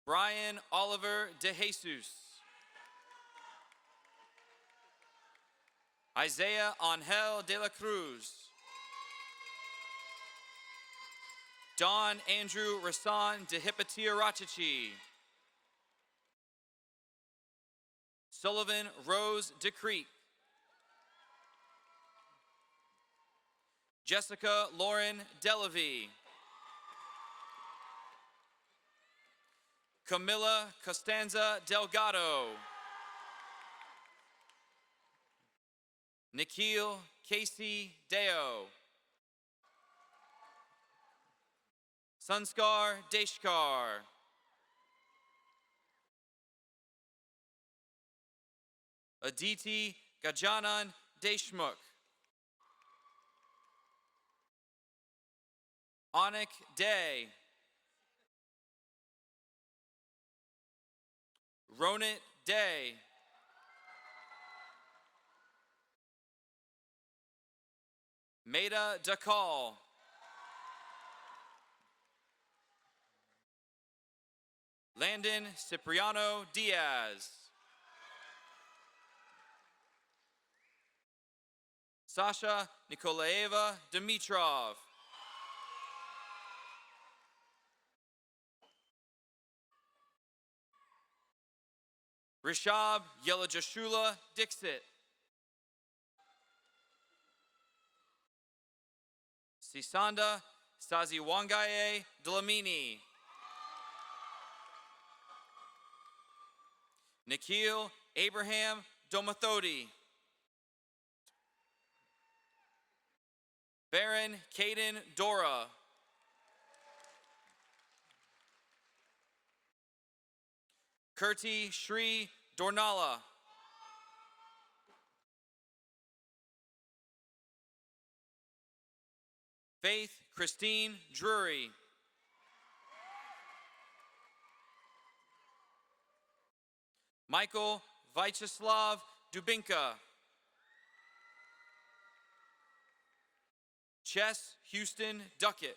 Speaker 8: Brian Oliver De Jesus. Isaiah Angel de la Cruz. Don Andrew Rasan de Hipatia Rachichi. Sullivan Rose DeCreek. Jessica Lauren Delavie. Camilla Costanza Delgado. Nikhil Casey Deo. Sanskar Deshkar. Aditi Gajanan Deshmukh. Anik Day. Ronit Day. Maida Dakal. Landon Cipriano Diaz. Sasha Nikolaeva Dimitrov. Rishab Yelajashula Dixit. Sisanda Saziwangaye Dlamini. Nikhil Abraham Domathodi. Baron Caden Dora. Kirti Shri Dornala. Faith Christine Drury. Michael Vyacheslav Dubinka. Chess Houston Duckett.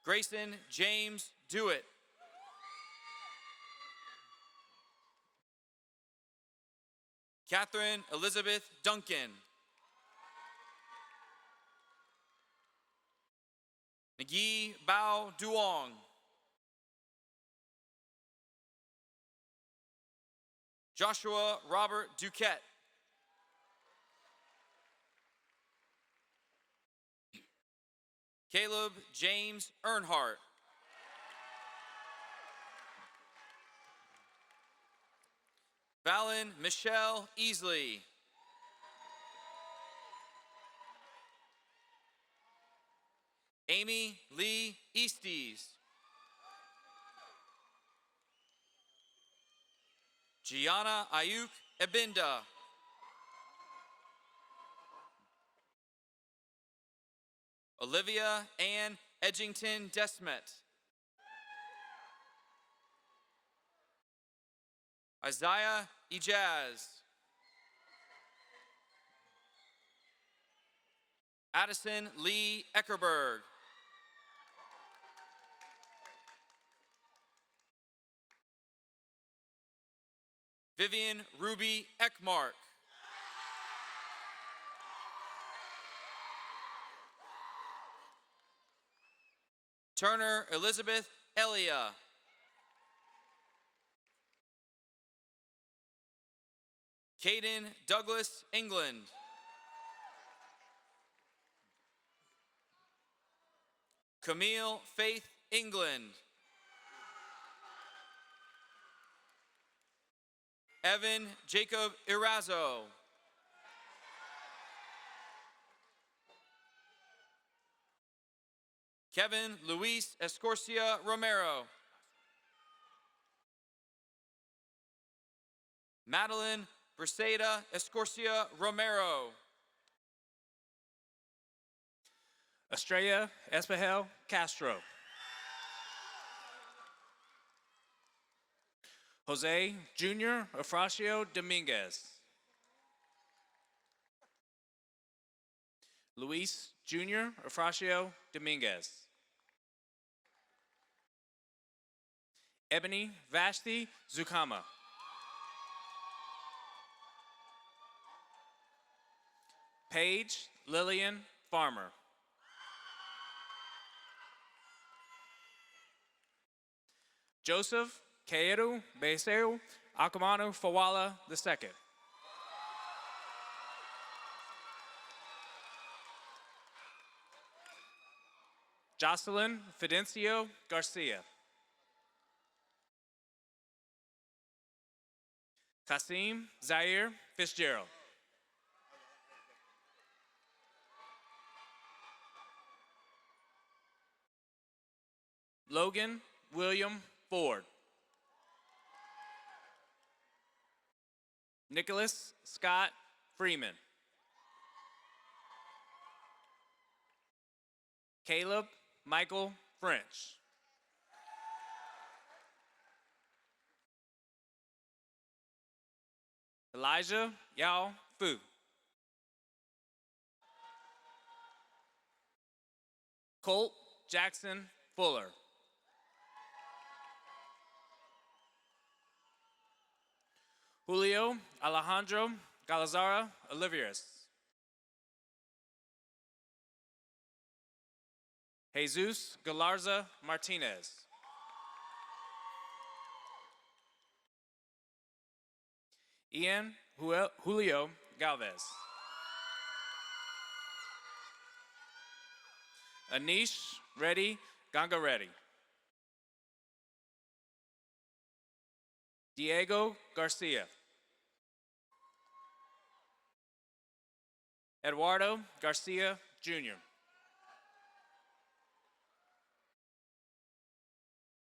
Speaker 8: Grayson James Dewitt. Catherine Elizabeth Duncan. Nagi Bao Duong. Joshua Robert Duquette. Caleb James Earnhardt. Valen Michelle Easley. Amy Lee Easties. Gianna Ayuk Ebinda. Olivia Ann Edgington Desmet. Isaiah Ejaz. Addison Lee Eckerberg. Vivian Ruby Eckmark. Turner Elizabeth Elia. Caden Douglas England. Camille Faith England. Evan Jacob Irazo. Kevin Luis Escorcia Romero. Madeline Briseida Escorcia Romero.
Speaker 9: Estrella Espejel Castro. Jose Jr. Efracio Dominguez. Luis Jr. Efracio Dominguez. Ebony Vashti Zukama. Paige Lillian Farmer. Joseph Kaeru Beseu Akamanu Fawala II. Jocelyn Fidencio Garcia. Kasim Zaire Fitzgerald. Logan William Ford. Nicholas Scott Freeman. Caleb Michael French. Elijah Yao Fu. Colt Jackson Fuller. Julio Alejandro Galazara Oliveras. Jesus Galarza Martinez. Ian Julio Galvez. Anish Reddy Gangareddy. Diego Garcia. Eduardo Garcia Jr.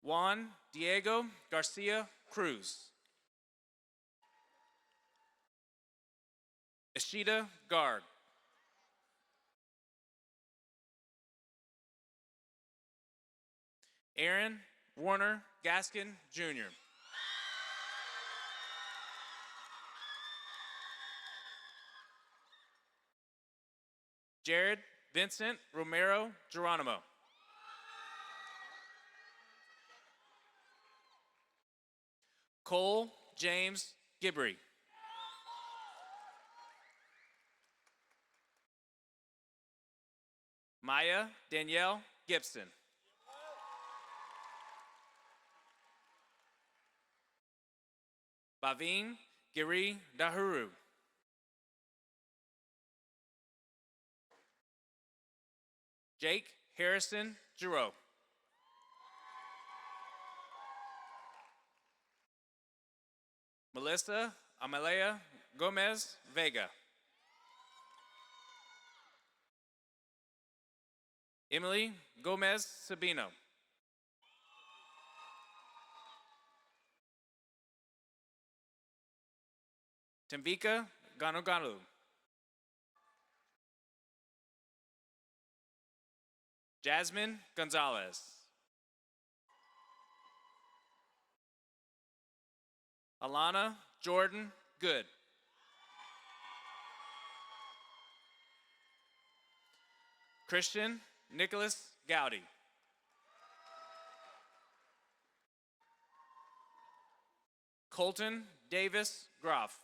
Speaker 9: Juan Diego Garcia Cruz. Ishida Garg. Aaron Warner Gaskin Jr. Jared Vincent Romero Geronimo. Cole James Gibbery. Maya Danielle Gibson. Baveen Giri Dahuru. Jake Harrison Giroux. Melissa Amalea Gomez Vega. Emily Gomez Sabino. Tamvika Ganoganu. Jasmine Gonzalez. Alana Jordan Good. Christian Nicholas Gowdy. Colton Davis Groff.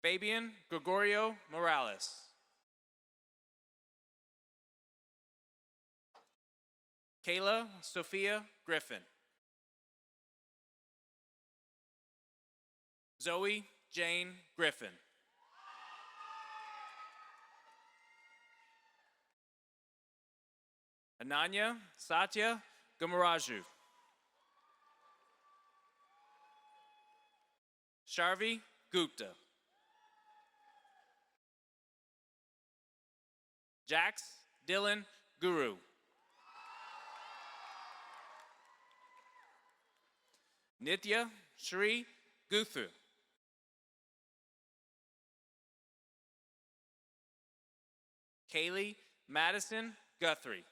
Speaker 9: Fabian Gregorio Morales. Kayla Sophia Griffin. Zoe Jane Griffin. Ananya Satya Gamaraju. Sharvi Gupta. Jax Dylan Guru. Nitya Shri Guthu. Kaylee Madison Guthrie.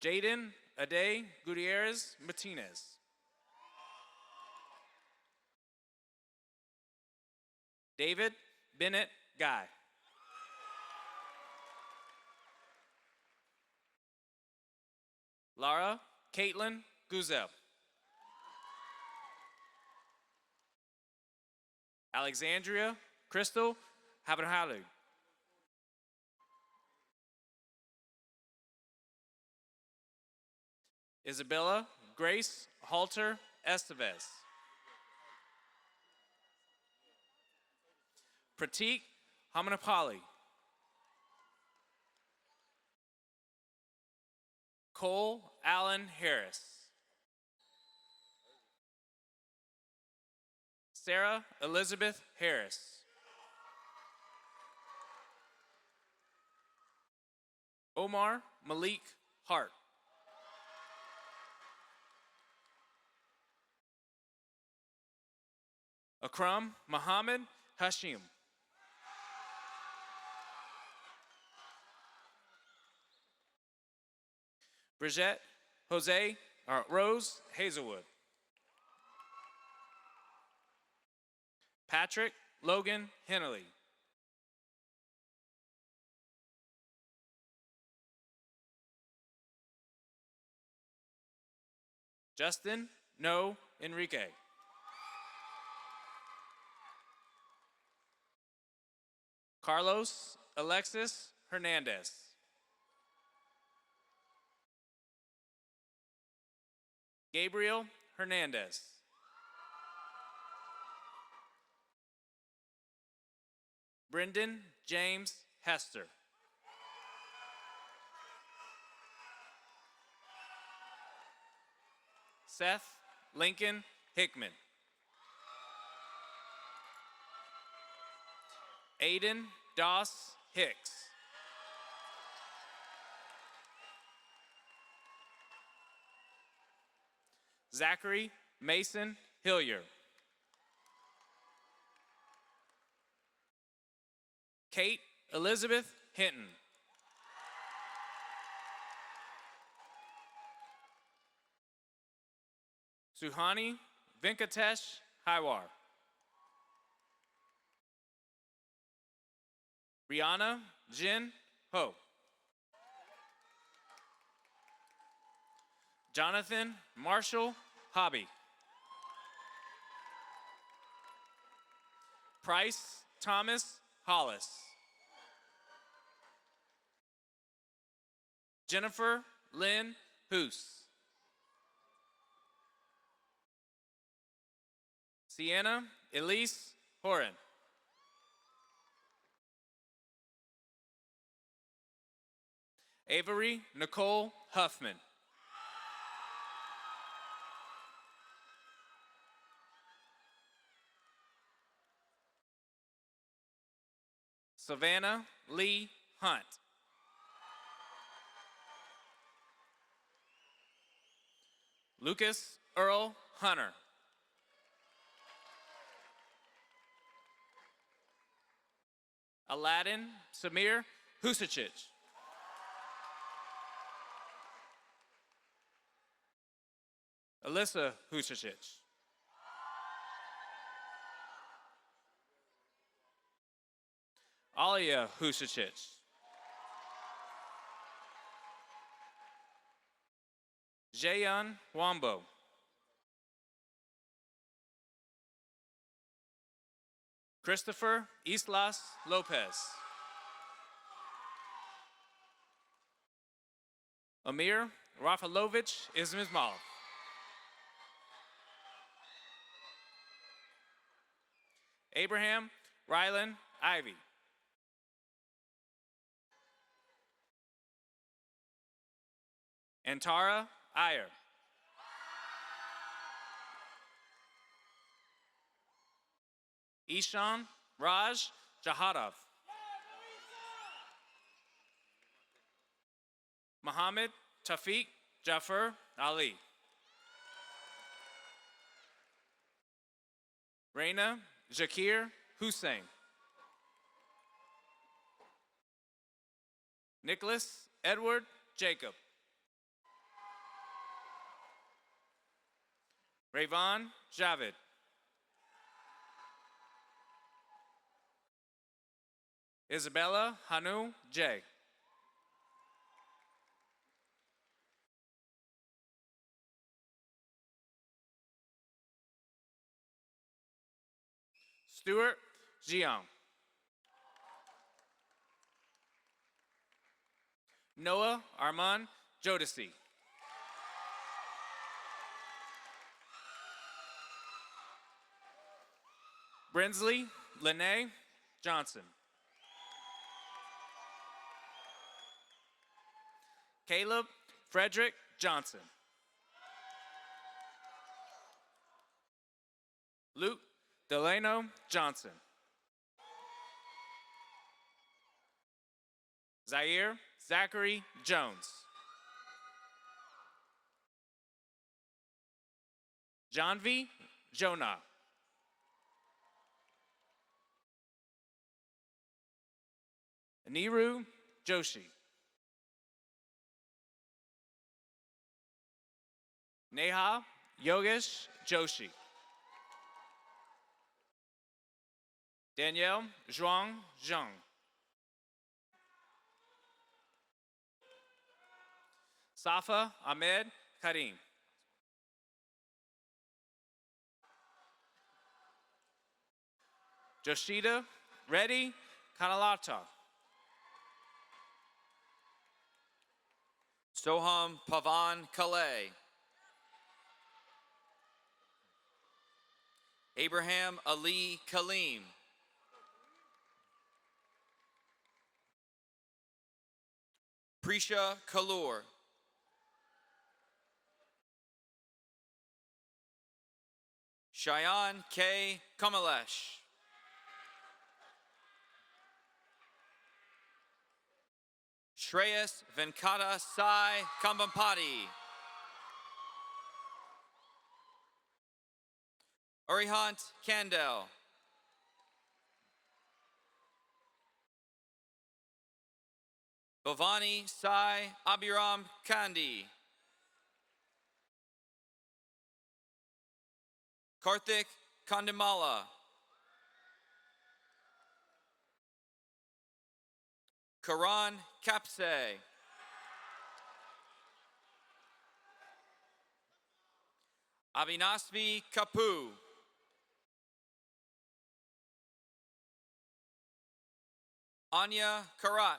Speaker 9: Jaden Ade Gutierrez Martinez. David Bennett Guy. Lara Caitlin Guzel. Alexandria Crystal Habenhalu. Isabella Grace Halter Estevez. Pratik Hamanapali. Cole Allen Harris. Sarah Elizabeth Harris. Omar Malik Hart. Akram Muhammad Hashim. Brigitte Rose Hazelwood. Patrick Logan Hennelly. Justin No Enrique. Carlos Alexis Hernandez. Gabriel Hernandez. Brendan James Hester. Seth Lincoln Hickman. Aiden Doss Hicks. Zachary Mason Hillier. Kate Elizabeth Hinton. Suhani Venkatesh Hiwar. Rihanna Jin Ho. Jonathan Marshall Hobby. Price Thomas Hollis. Jennifer Lynn Hoos. Sienna Elise Horan. Avery Nicole Huffman. Savannah Lee Hunt. Lucas Earl Hunter. Aladdin Samir Husachich. Alyssa Husachich. Alia Husachich. Jayan Wambo. Christopher Islas Lopez. Amir Rafalovich Ismizmalov. Abraham Rylan Ivy. Antara Iyer. Ishan Raj Jahadov. Muhammad Tafiq Jafar Ali. Reina Jakir Hussein. Nicholas Edward Jacob. Rayvon Javid. Isabella Hanu J. Stuart Jiang. Noah Armand Jodeci. Brinsley Lene Johnson. Caleb Frederick Johnson. Luke Delano Johnson. Zaire Zachary Jones. Janvi Jonah. Aniru Joshi. Neha Yogesh Joshi. Danielle Zhuang Zhang. Safa Ahmed Karim. Joshida Reddy Kanalata.
Speaker 8: Soham Pavan Kalei. Abraham Ali Kaleem. Prisha Kalur. Shayan K. Kamalesh. Shreyas Venkata Sai Kambampati. Arihant Kandel. Bhavani Sai Abiram Kandi. Karthik Kandimala. Karan Kapse. Avinasvi Kapu. Anya Karach.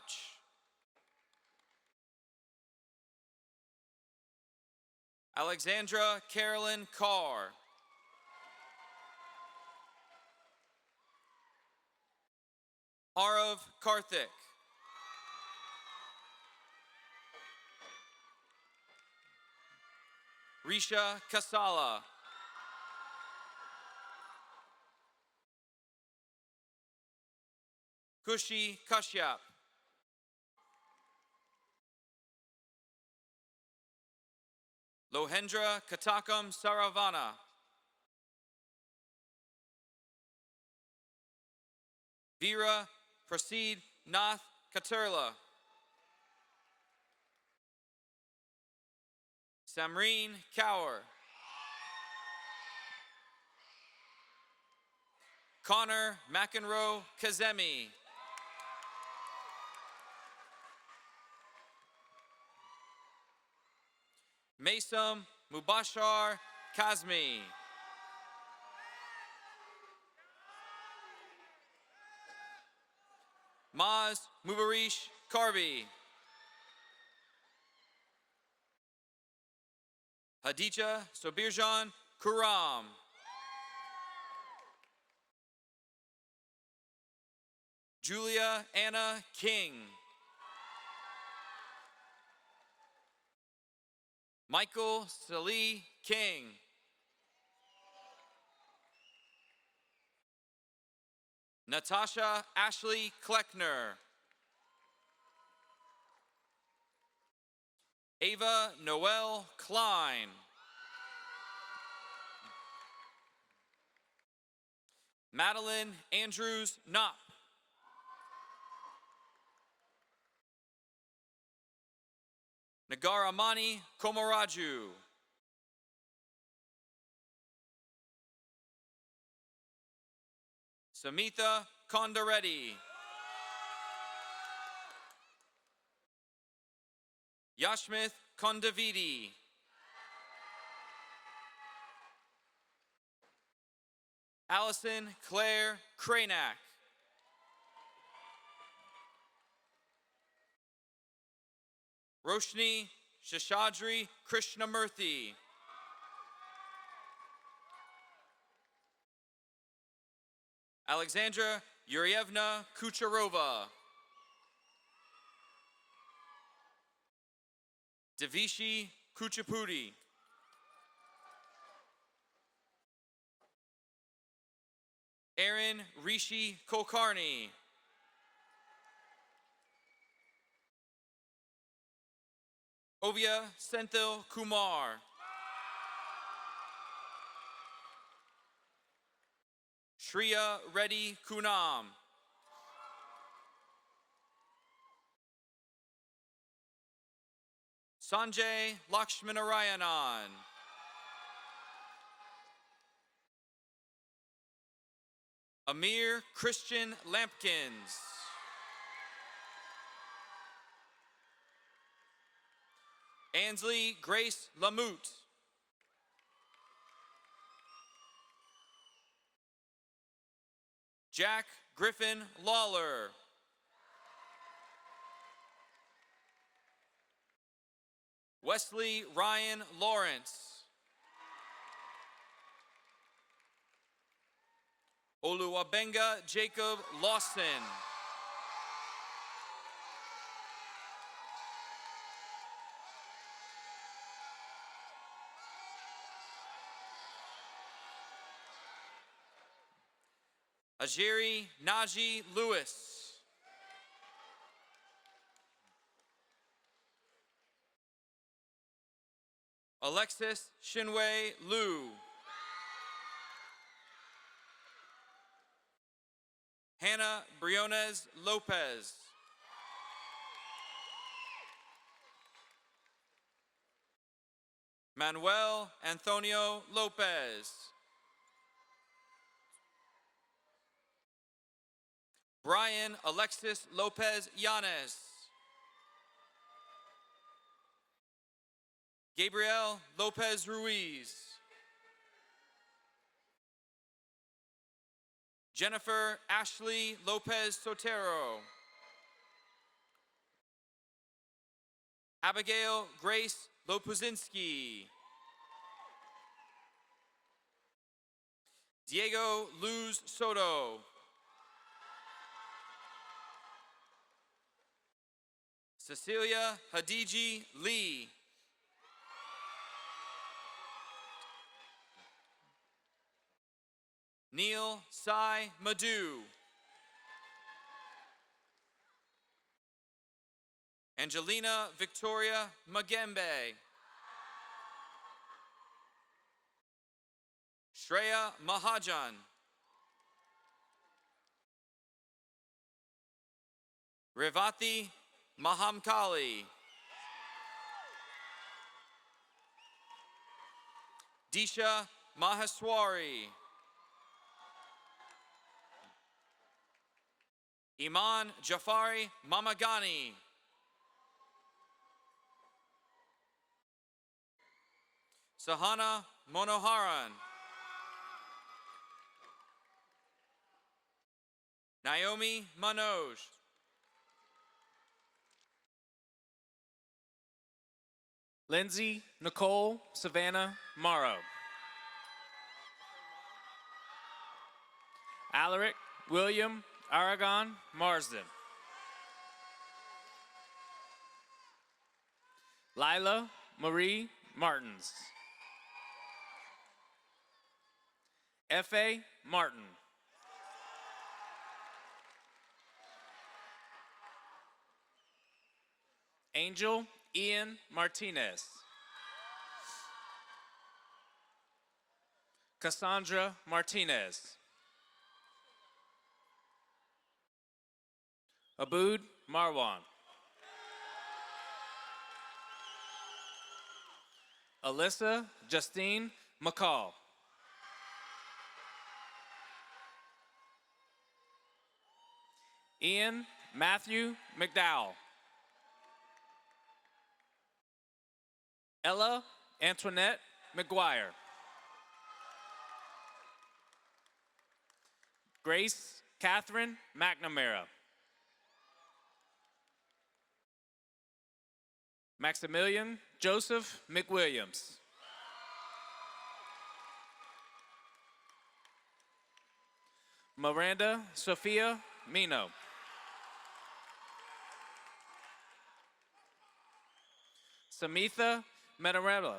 Speaker 8: Alexandra Carolyn Carr. Arav Karthik. Risha Kasala. Kushi Kashyap. Lohendra Katakam Saravana. Veera Prasid Nath Katurla. Samreen Kaur. Connor McEnroe Kazemi. Maysam Mubashar Kazmi. Maz Mubarish Karbi. Hadija Sobirjan Kuram. Julia Anna King. Michael Salih King. Natasha Ashley Kleckner. Ava Noel Klein. Madeline Andrews Knopp. Nagaramani Komaraju. Samitha Kondareddy. Yashmith Kondavidi. Allison Claire Kranak. Roshni Shashadri Krishnamurthy. Alexandra Yurievna Kucherova. Devishi Kuchipudi. Aaron Rishi Kulkarni. Ovia Senthil Kumar. Shriya Reddy Kunam. Sanjay Lakshmanarayanan. Amir Christian Lampkins. Ansley Grace Lamoot. Jack Griffin Lawler. Wesley Ryan Lawrence. Oluwabenga Jacob Lawson. Ajiri Naji Lewis. Alexis Shinwei Liu. Hannah Briones Lopez. Manuel Antonio Lopez. Brian Alexis Lopez Yanes. Gabriel Lopez Ruiz. Jennifer Ashley Lopez Sotero. Abigail Grace Lopuzinski. Diego Luz Soto. Cecilia Hadiji Lee. Neil Sai Madhu. Angelina Victoria Magembe. Shreya Mahajan. Revati Mahamkali. Disha Maheswari. Iman Jafari Mamagani. Sahana Monoharan. Naomi Manoj.
Speaker 9: Lindsay Nicole Savannah Morrow. Alaric William Aragon Marsden. Lila Marie Martins. F.A. Martin. Angel Ian Martinez. Cassandra Martinez. Abood Marwan. Alyssa Justine McCall. Ian Matthew McDowell. Ella Antoinette McGuire. Grace Catherine McNamara. Maximilian Joseph McWilliams. Miranda Sophia Mino. Samitha Metarella.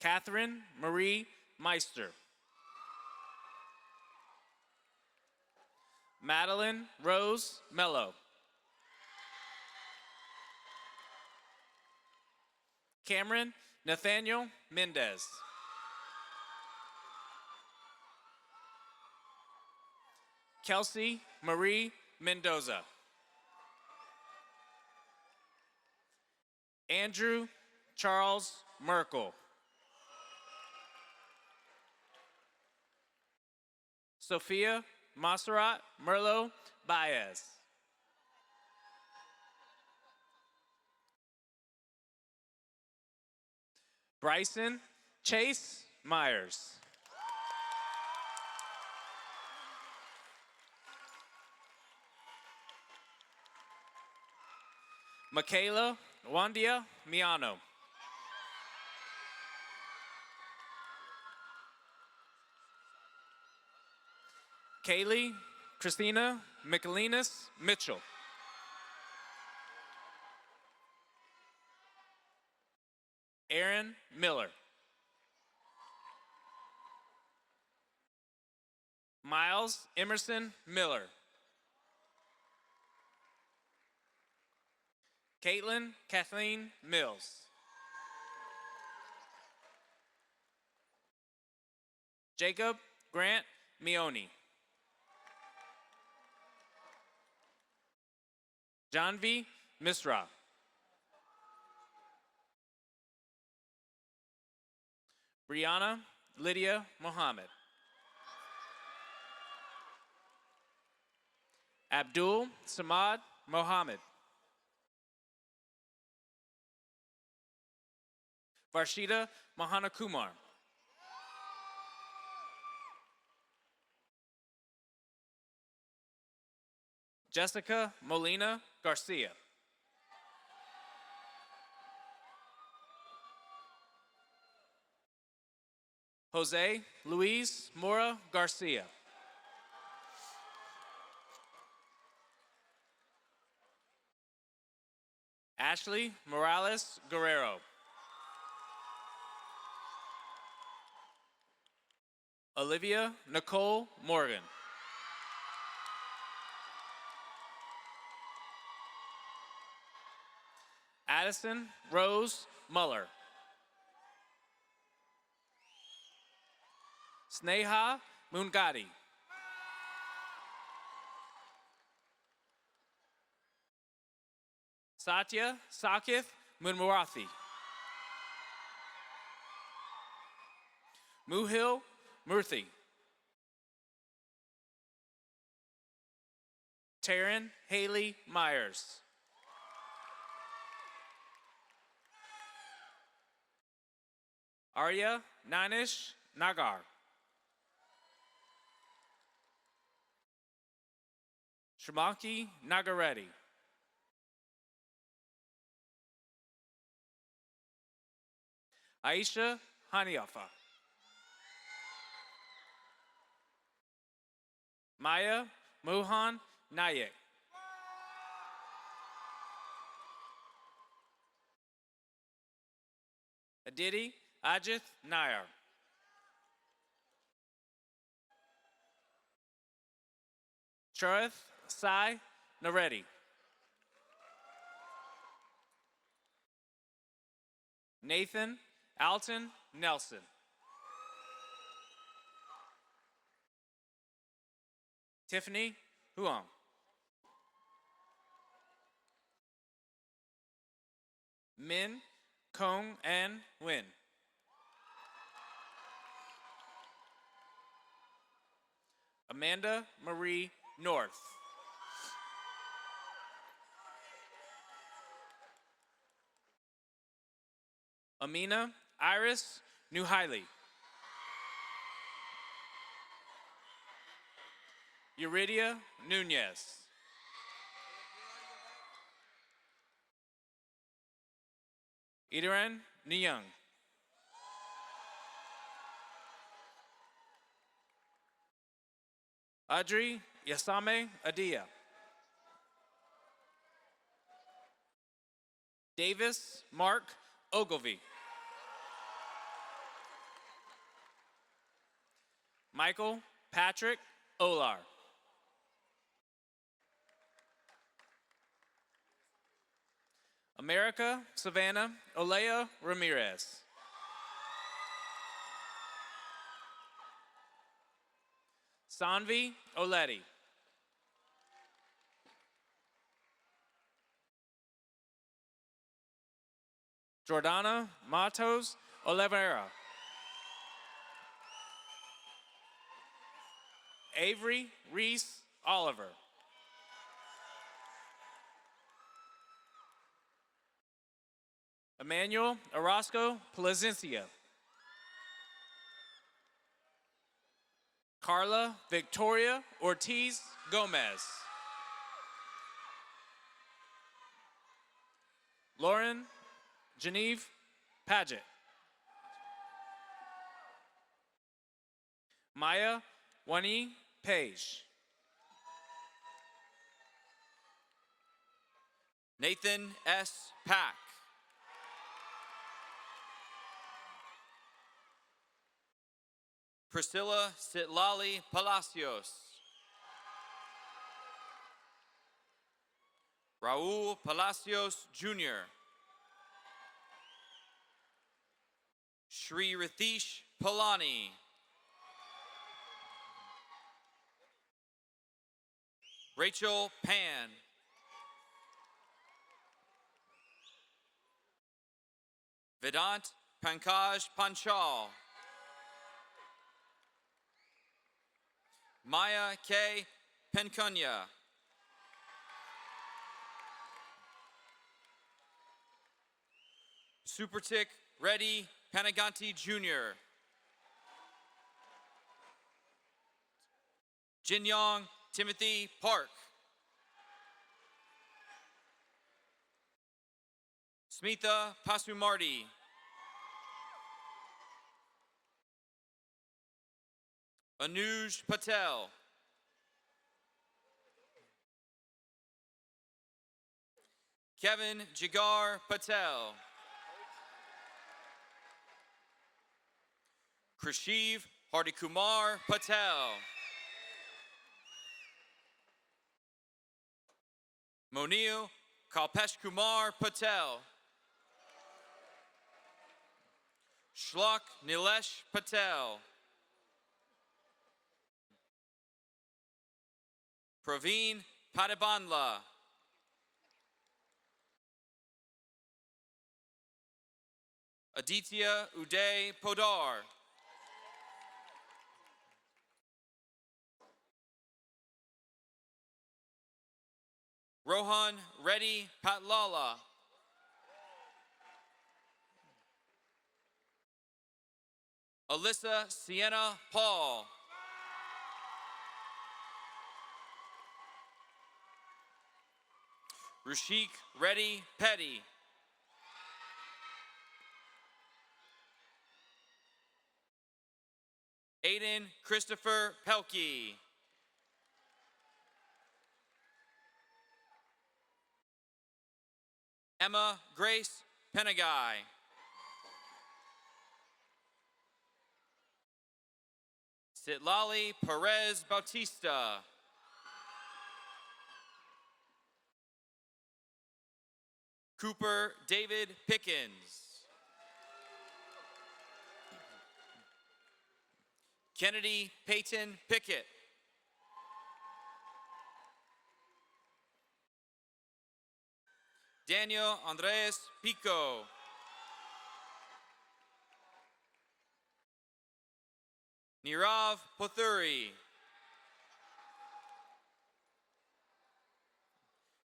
Speaker 9: Catherine Marie Meister. Madeline Rose Mello. Cameron Nathaniel Mendez. Kelsey Marie Mendoza. Andrew Charles Merkel. Sophia Monserrat Merlo Baez. Bryson Chase Myers. Michaela Wandia Miano. Kaylee Christina Michelinas Mitchell. Aaron Miller. Miles Emerson Miller. Caitlin Kathleen Mills. Jacob Grant Mioni. Janvi Misra. Brianna Lydia Mohammed. Abdul Samad Mohammed. Varshita Mahana Kumar. Jessica Molina Garcia. Jose Luis Mora Garcia. Ashley Morales Guerrero. Olivia Nicole Morgan. Addison Rose Muller. Sneha Mungadi. Satya Sakith Munmurathi. Muhil Murthy. Taryn Haley Myers. Arya Nanish Nagar. Shramanki Nagareddy. Aisha Haniafa. Maya Mohan Nayak. Aditi Ajith Nair. Charith Sai Naredi. Nathan Alton Nelson. Tiffany Huang. Min Kong and Win. Amanda Marie North. Amina Iris Nuhaili. Euridia Nunez. Idaran Nyang. Adri Yasame Adia. Davis Mark Ogilvy. Michael Patrick Olar. America Savannah Olea Ramirez. Sanvi Oleti. Jordana Matos Oliveira. Avery Reese Oliver. Emmanuel Orozco Placencia. Carla Victoria Ortiz Gomez. Lauren Genevieve Paget. Maya Wani Page.
Speaker 8: Nathan S. Pack. Priscilla Sitlali Palacios. Raul Palacios Jr. Shri Ritesh Palani. Rachel Pan. Vedant Pankaj Panchal. Maya K. Penkunya. Supertik Reddy Panaganti Jr. Jinyong Timothy Park. Smitha Pasumarty. Anuj Patel. Kevin Jigar Patel. Krishiv Hardikumar Patel. Monil Kalpesh Kumar Patel. Shlok Nilesh Patel. Praveen Padabandla. Aditya Uday Podar. Rohan Reddy Patlala. Alyssa Sienna Paul. Rushik Reddy Petty. Aiden Christopher Pelkey. Emma Grace Penagai. Sitlali Perez Bautista. Cooper David Pickens. Kennedy Peyton Pickett. Daniel Andres Pico. Nirav Pothuri.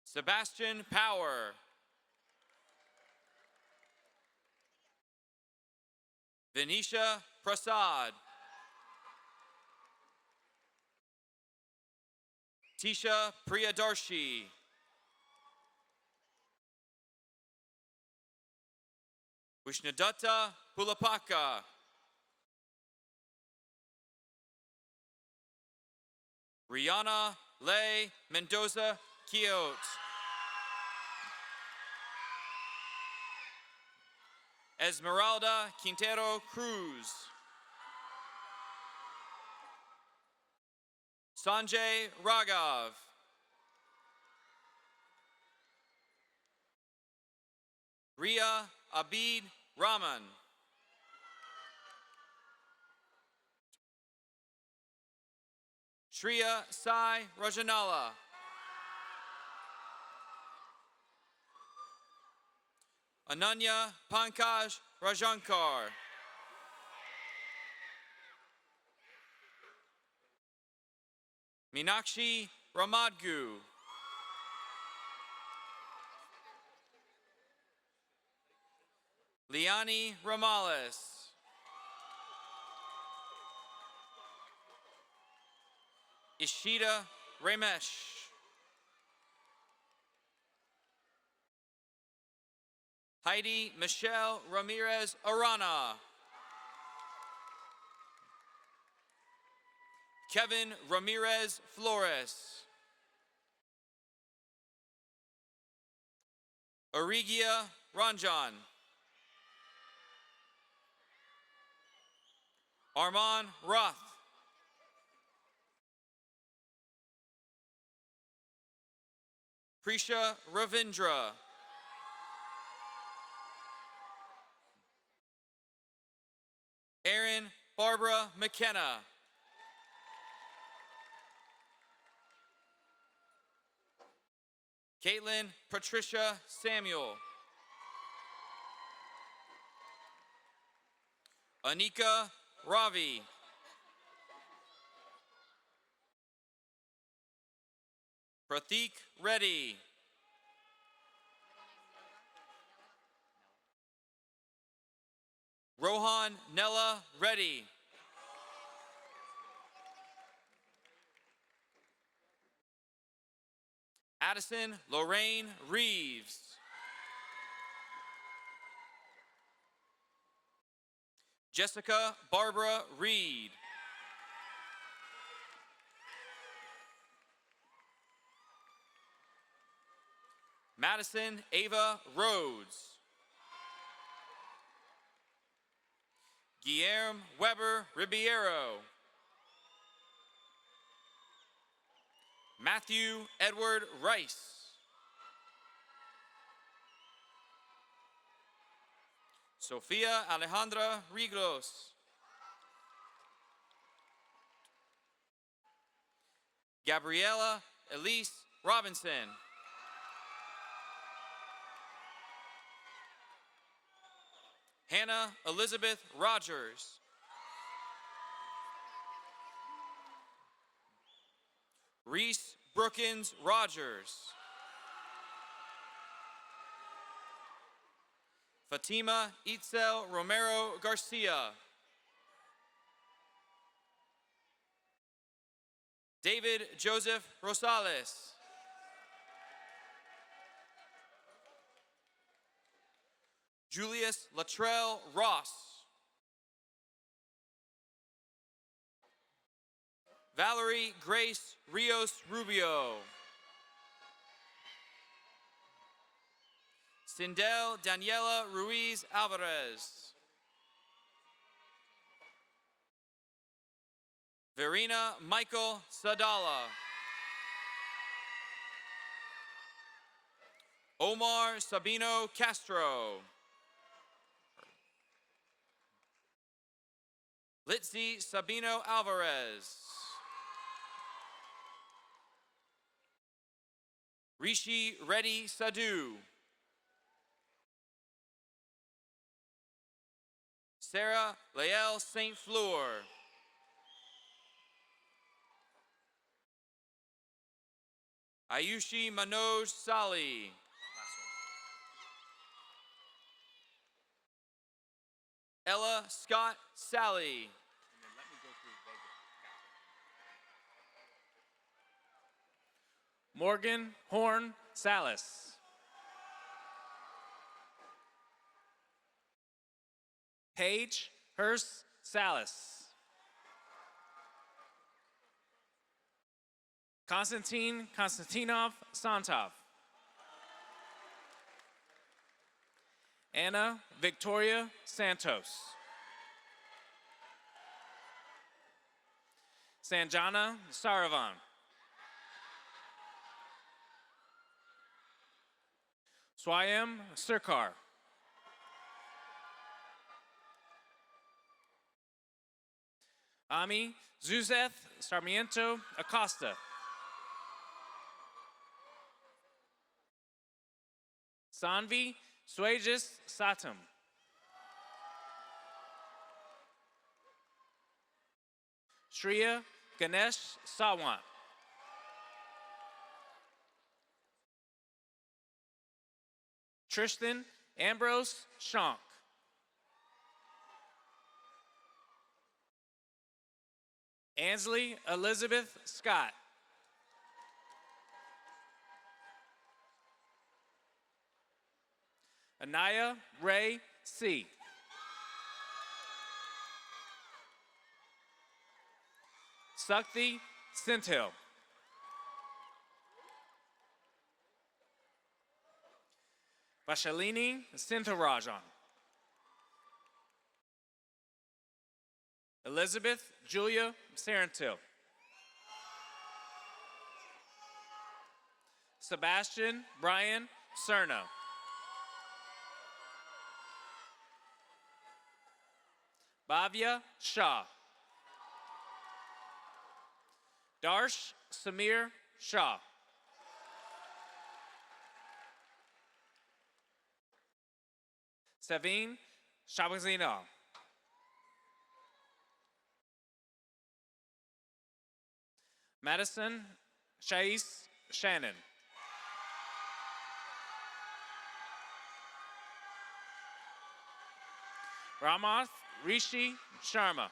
Speaker 8: Sebastian Power. Venetia Prasad. Tisha Priyadarshi. Vishnadatta Pulapaka. Rihanna Leigh Mendoza Quiote. Esmeralda Quintero Cruz. Sanjay Raghav. Ria Abid Rahman. Shreya Sai Rajanala. Ananya Pankaj Rajankar. Meenakshi Ramadgu. Liani Ramales. Ishita Ramesh. Heidi Michelle Ramirez Arana. Kevin Ramirez Flores. Origia Ranjan. Arman Roth. Prisha Ravindra. Erin Barbara McKenna. Caitlin Patricia Samuel. Anika Ravi. Pratik Reddy. Rohan Nella Reddy. Addison Lorraine Reeves. Jessica Barbara Reed. Madison Ava Rhodes. Guillermo Weber Ribeiro. Matthew Edward Rice. Sofia Alejandra Riglos. Gabriela Elise Robinson. Hannah Elizabeth Rogers. Reese Brookins Rogers. Fatima Itzel Romero Garcia. David Joseph Rosales. Julius Latrell Ross. Valerie Grace Rios Rubio. Sindel Daniela Ruiz Alvarez. Verena Michael Sadala. Omar Sabino Castro. Litzy Sabino Alvarez. Rishi Reddy Sadhu. Sarah Lael St. Fleur. Ayushi Manoj Sali. Ella Scott Sally.
Speaker 9: Morgan Horn Salas. Paige Hurst Salas. Konstantin Konstantinov Santov. Anna Victoria Santos. Sanjana Saravan. Swayam Sirkar. Ami Zuzeth Sarmiento Acosta. Sanvi Suejis Satum. Shreya Ganesh Sawant. Tristan Ambrose Shank. Ansley Elizabeth Scott. Anaya Ray C. Sakti Sintil. Vashalini Sintharajan. Elizabeth Julia Sarantil. Sebastian Brian Cerno. Bhavya Shah. Darsh Samir Shah. Savine Shabazina. Madison Shais Shannon. Ramath Rishi Sharma.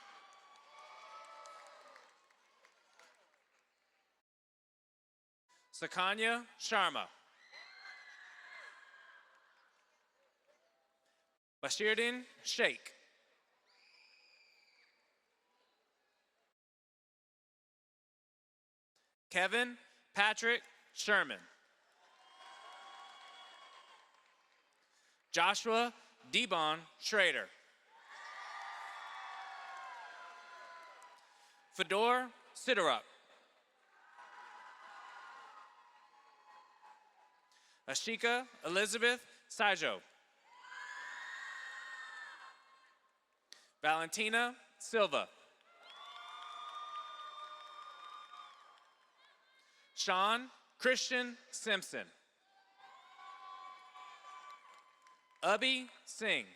Speaker 9: Sakanya Sharma. Bashirdin Sheikh. Kevin Patrick Sherman. Joshua Debon Schrader. Fedor Sidorup. Ashika Elizabeth Sajo. Valentina Silva. Sean Christian Simpson. Abhi Singh.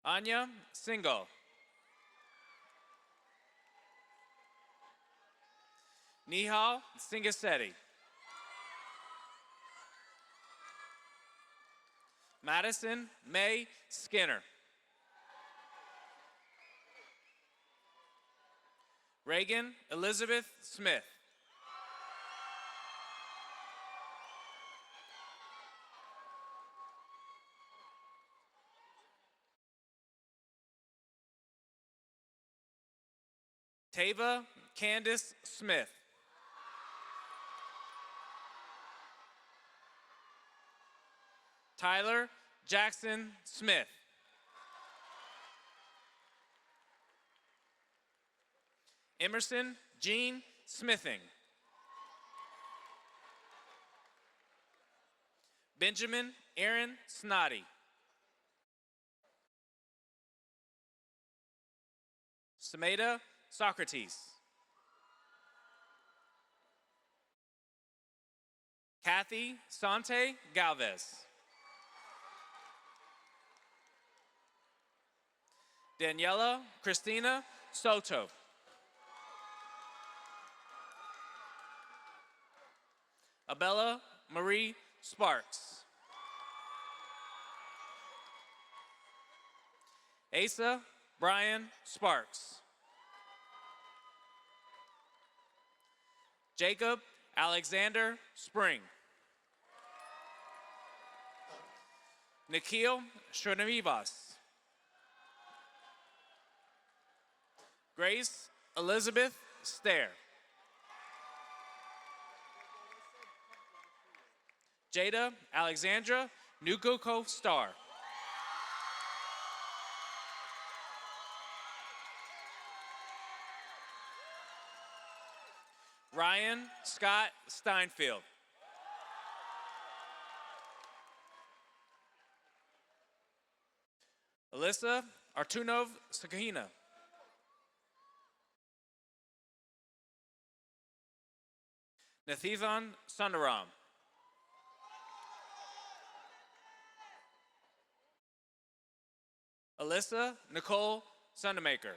Speaker 9: Anya Singhal. Nihal Singasetti. Madison May Skinner. Reagan Elizabeth Smith. Tava Candace Smith. Tyler Jackson Smith. Emerson Jean Smithing. Benjamin Aaron Snoddy. Sameda Socrates. Kathy Sante Galvez. Daniela Christina Soto. Abella Marie Sparks. Asa Brian Sparks. Jacob Alexander Spring. Nikhil Srinivas. Grace Elizabeth Stair. Jada Alexandra Nukoko Star. Ryan Scott Steinfield. Alyssa Artunov Sakahina. Nathivan Sundaram. Alyssa Nicole Sundamaker.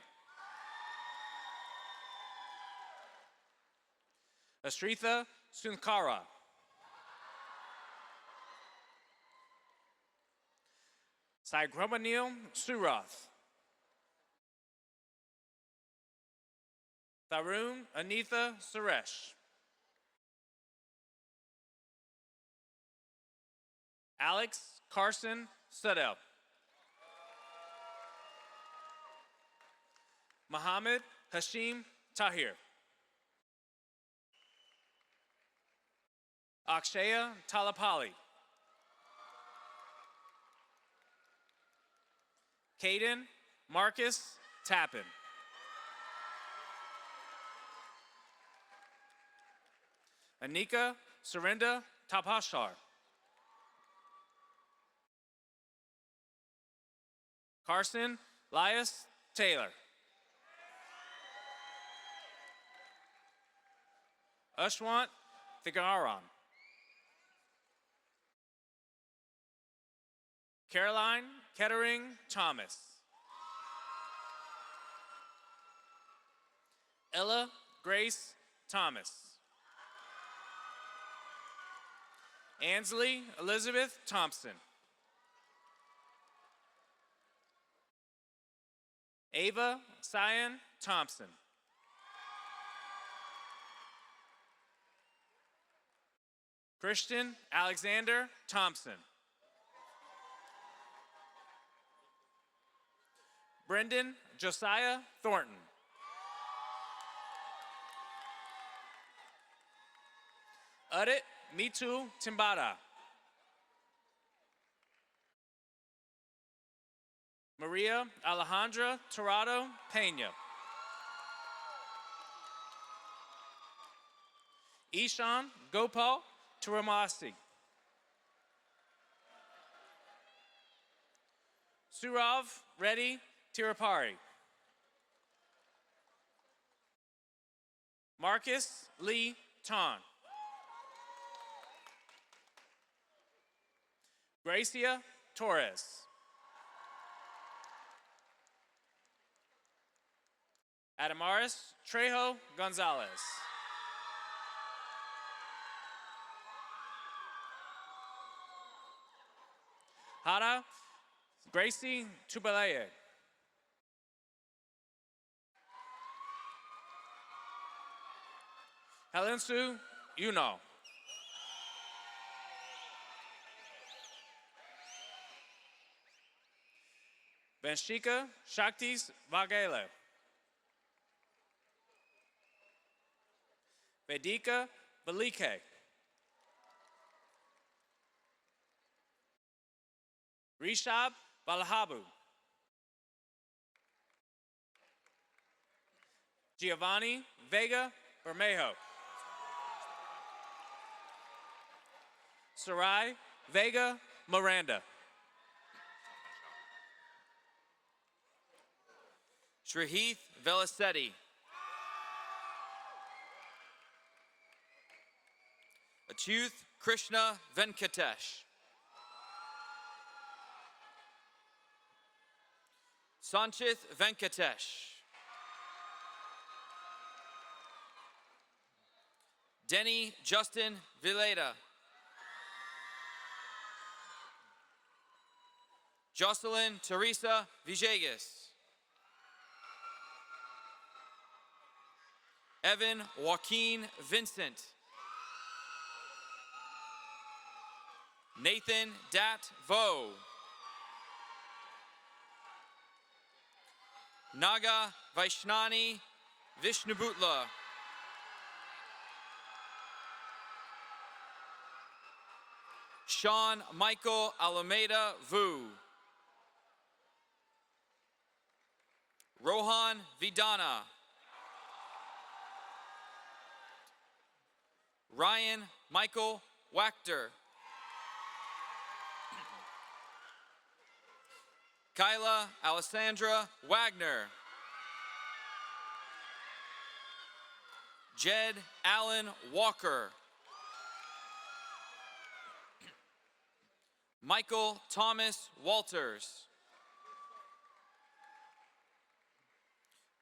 Speaker 9: Astritha Sunkara. Saigramanil Surath. Tharun Anitha Suresh. Alex Carson Sudel. Muhammad Hashim Tahir. Akshaya Talapali. Caden Marcus Tappan. Anika Serinda Tapashar. Carson Lias Taylor. Ashwant Thigaran. Caroline Kettering Thomas. Ella Grace Thomas. Ansley Elizabeth Thompson. Ava Cyan Thompson. Christian Alexander Thompson. Brendan Josiah Thornton. Udit Mitu Timbada. Maria Alejandra Torado Pena. Ishan Gopal Tiramasi. Surav Reddy Tirapari. Marcus Lee Ton. Gracia Torres. Adamaris Trejo Gonzalez. Hara Gracie Tubalaye. Helensu Uno. Vanshika Shaktis Vagele. Vedika Balike. Rishab Balahabu. Giovanni Vega Bermejo. Sarai Vega Miranda.
Speaker 8: Shrihith Velasetti. Achuth Krishna Venkatesh. Sanchith Venkatesh. Denny Justin Vileda. Jocelyn Teresa Vijegas. Evan Joaquin Vincent. Nathan Dat Vo. Naga Vaishnani Vishnubutla. Sean Michael Alameda Vu. Rohan Vidana. Ryan Michael Wachter. Kyla Alessandra Wagner. Jed Allen Walker. Michael Thomas Walters.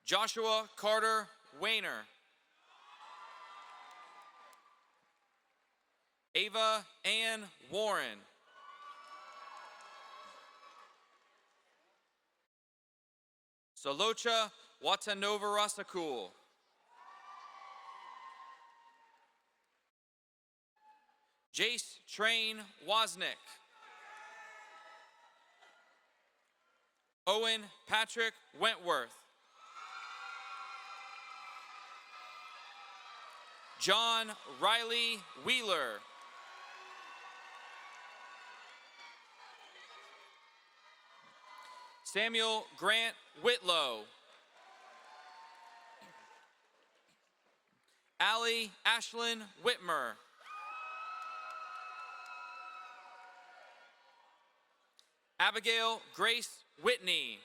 Speaker 8: Joshua Carter Wayner. Ava Ann Warren. Solocha Watanovarasakul. Jace Train Wozniak. Owen Patrick Wentworth. John Riley Wheeler. Samuel Grant Whitlow. Allie Ashlyn Whitmer. Abigail Grace Whitney.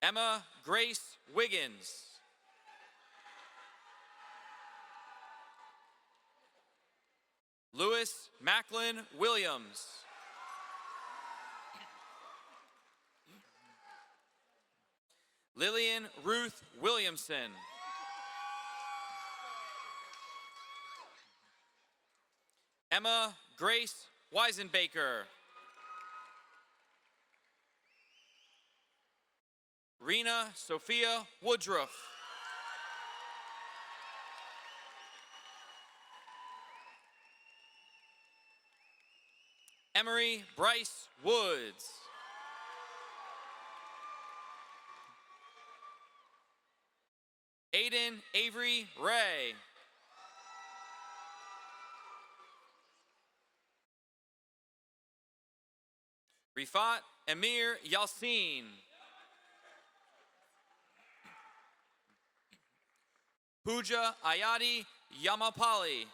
Speaker 8: Emma Grace Wiggins. Lewis Macklin Williams. Lillian Ruth Williamson. Emma Grace Weisenbaker. Rena Sophia Woodruff. Emery Bryce Woods. Aiden Avery Ray. Rifat Emir Yassin. Pooja Ayati Yamapali.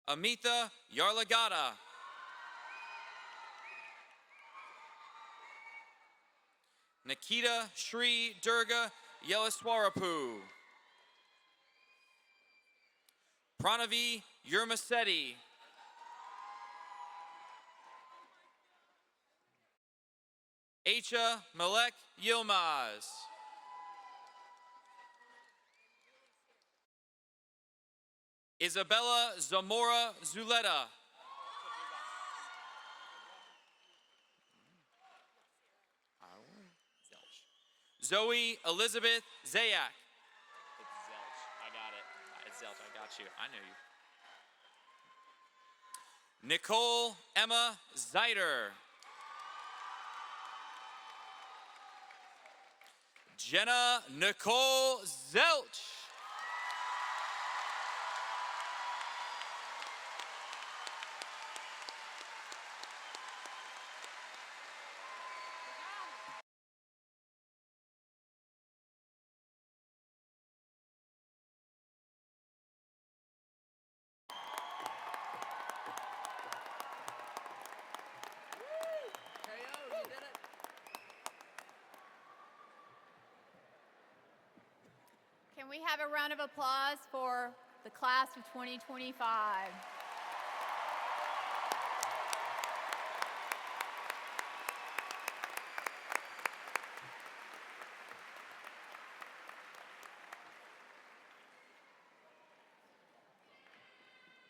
Speaker 8: Amitha Yarlagada. Nikita Shri Durga Yelaswarapu. Pranavi Yurmasetti. Acha Malek Yilmaz. Isabella Zamora Zuleta. Zoe Elizabeth Zayak.
Speaker 10: It's Zelch. I got it. It's Zelch. I got you. I knew you.
Speaker 8: Nicole Emma Zeiter. Jenna Nicole Zelch.
Speaker 1: Can we have a round of applause for the class of 2025?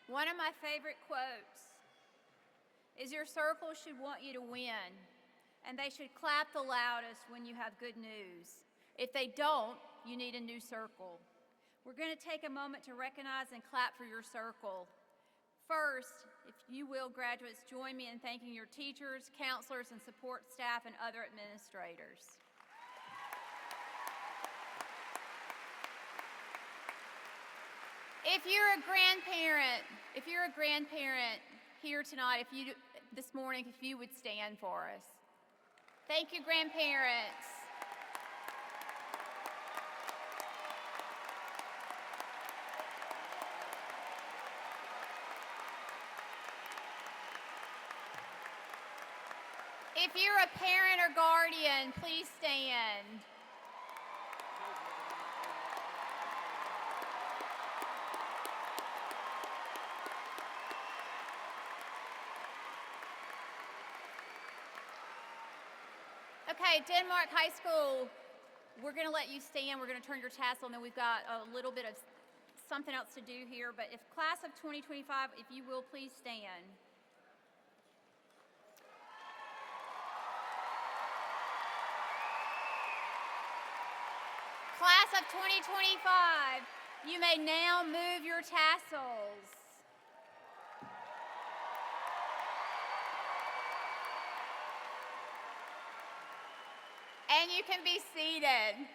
Speaker 1: One of my favorite quotes is your circle should want you to win, and they should clap the loudest when you have good news. If they don't, you need a new circle. We're going to take a moment to recognize and clap for your circle. First, if you will, graduates, join me in thanking your teachers, counselors, and support staff and other administrators. If you're a grandparent here tonight, this morning, if you would stand for us. Thank you, grandparents. If you're a parent or guardian, please stand. Okay, Denmark High School, we're going to let you stand. We're going to turn your tassel, and then we've got a little bit of something else to do here. But if class of 2025, if you will, please stand. Class of 2025, you may now move your tassels. And you can be seated.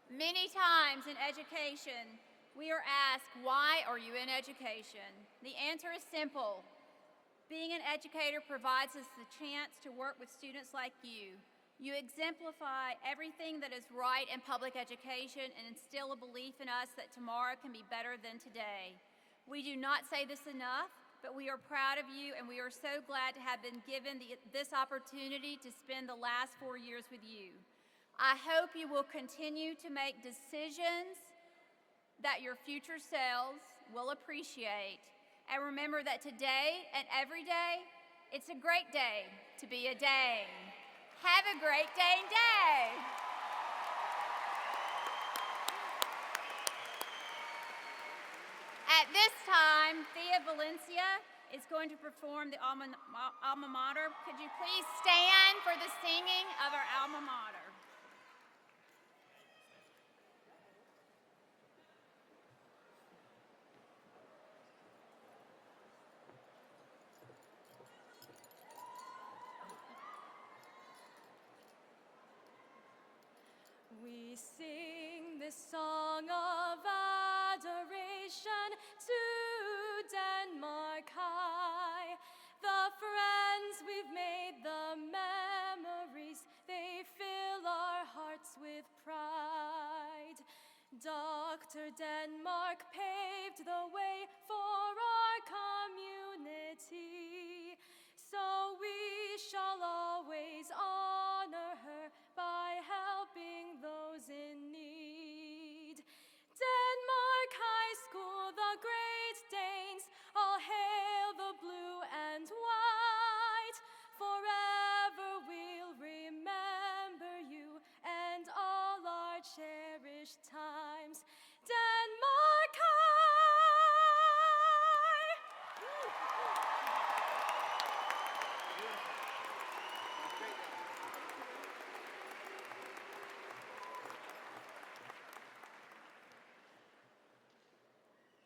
Speaker 1: Many times in education, we are asked, why are you in education? The answer is simple. Being an educator provides us the chance to work with students like you. You exemplify everything that is right in public education and instill a belief in us that tomorrow can be better than today. We do not say this enough, but we are proud of you, and we are so glad to have been given this opportunity to spend the last 4 years with you. I hope you will continue to make decisions that your future selves will appreciate. And remember that today and every day, it's a great day to be a Dane. Have a great Dane Day. At this time, Thea Valencia is going to perform the alma mater. Could you please stand for the singing of our alma mater?
Speaker 5: We sing this song of adoration to Denmark High. The friends we've made, the memories, they fill our hearts with pride. Dr. Denmark paved the way for our community, so we shall always honor her by helping those in need. Denmark High School, the Great Danes, all hail the blue and white. Forever we'll remember you and all our cherished times. Denmark High!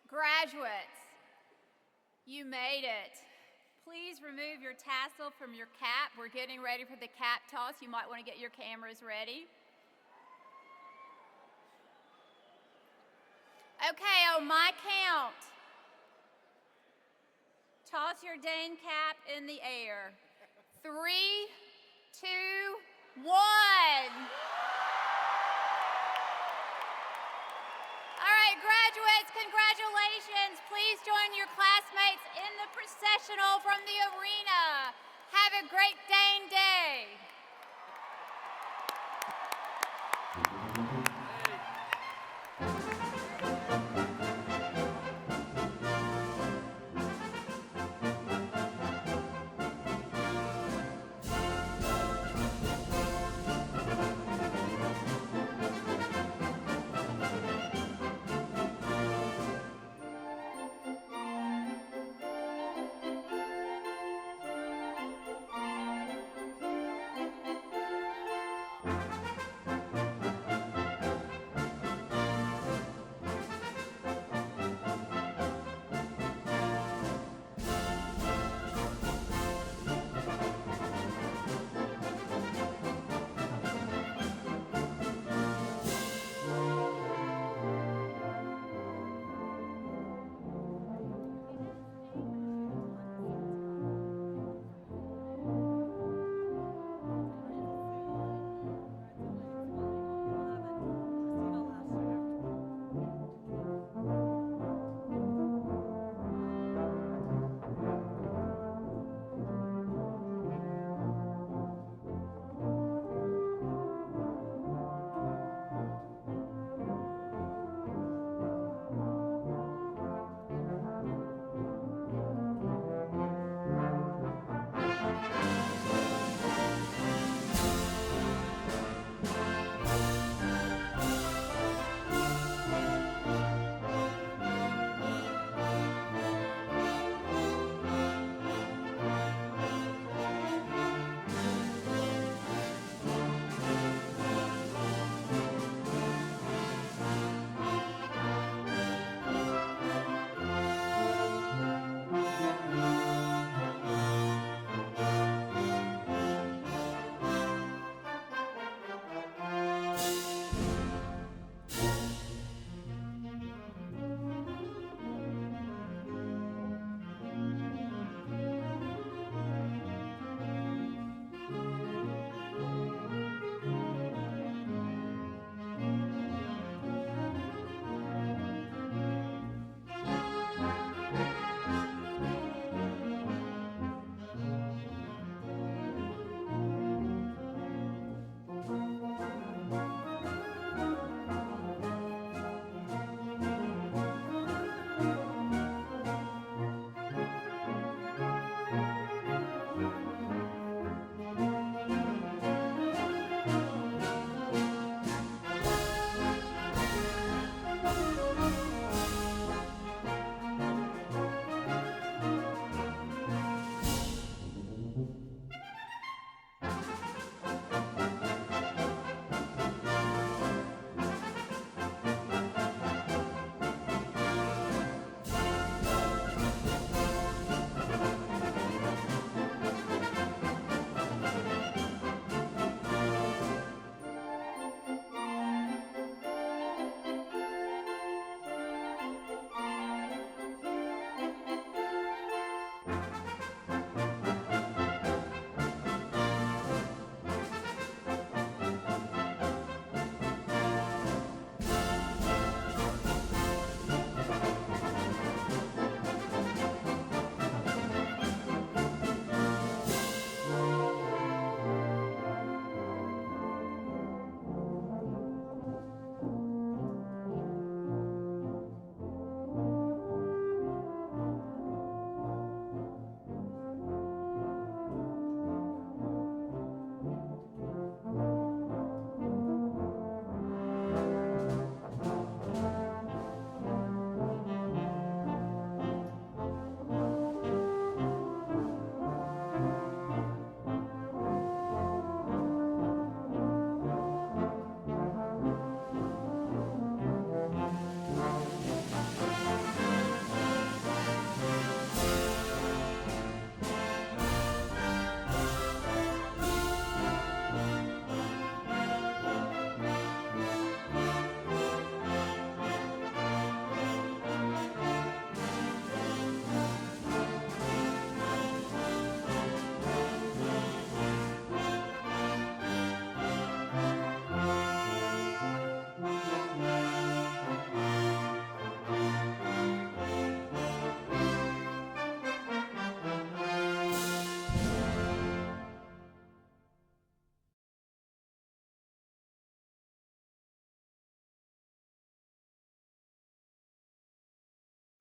Speaker 1: Graduates, you made it. Please remove your tassel from your cap. We're getting ready for the cap toss. You might want to get your cameras ready. Okay, on my count, toss your Dane cap in the air. 3, 2, 1. All right, graduates, congratulations. Please join your classmates in the processional from the arena. Have a great Dane Day.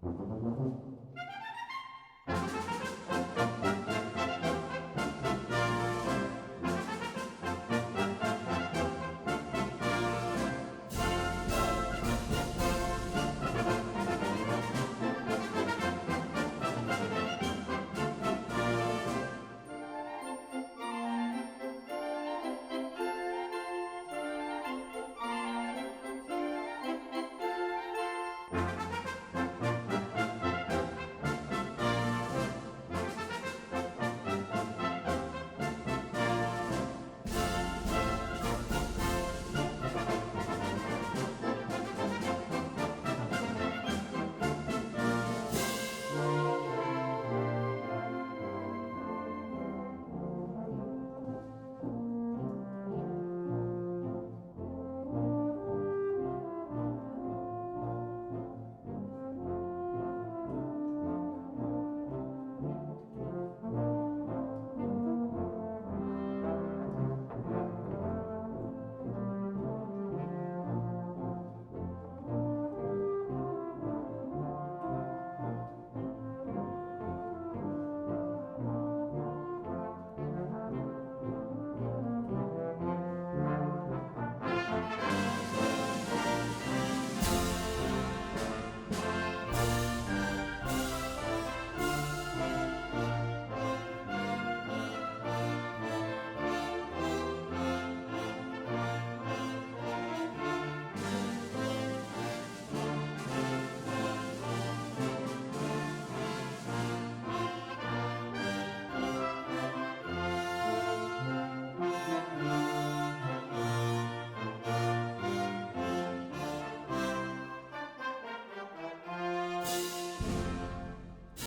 Speaker 11: Thank you.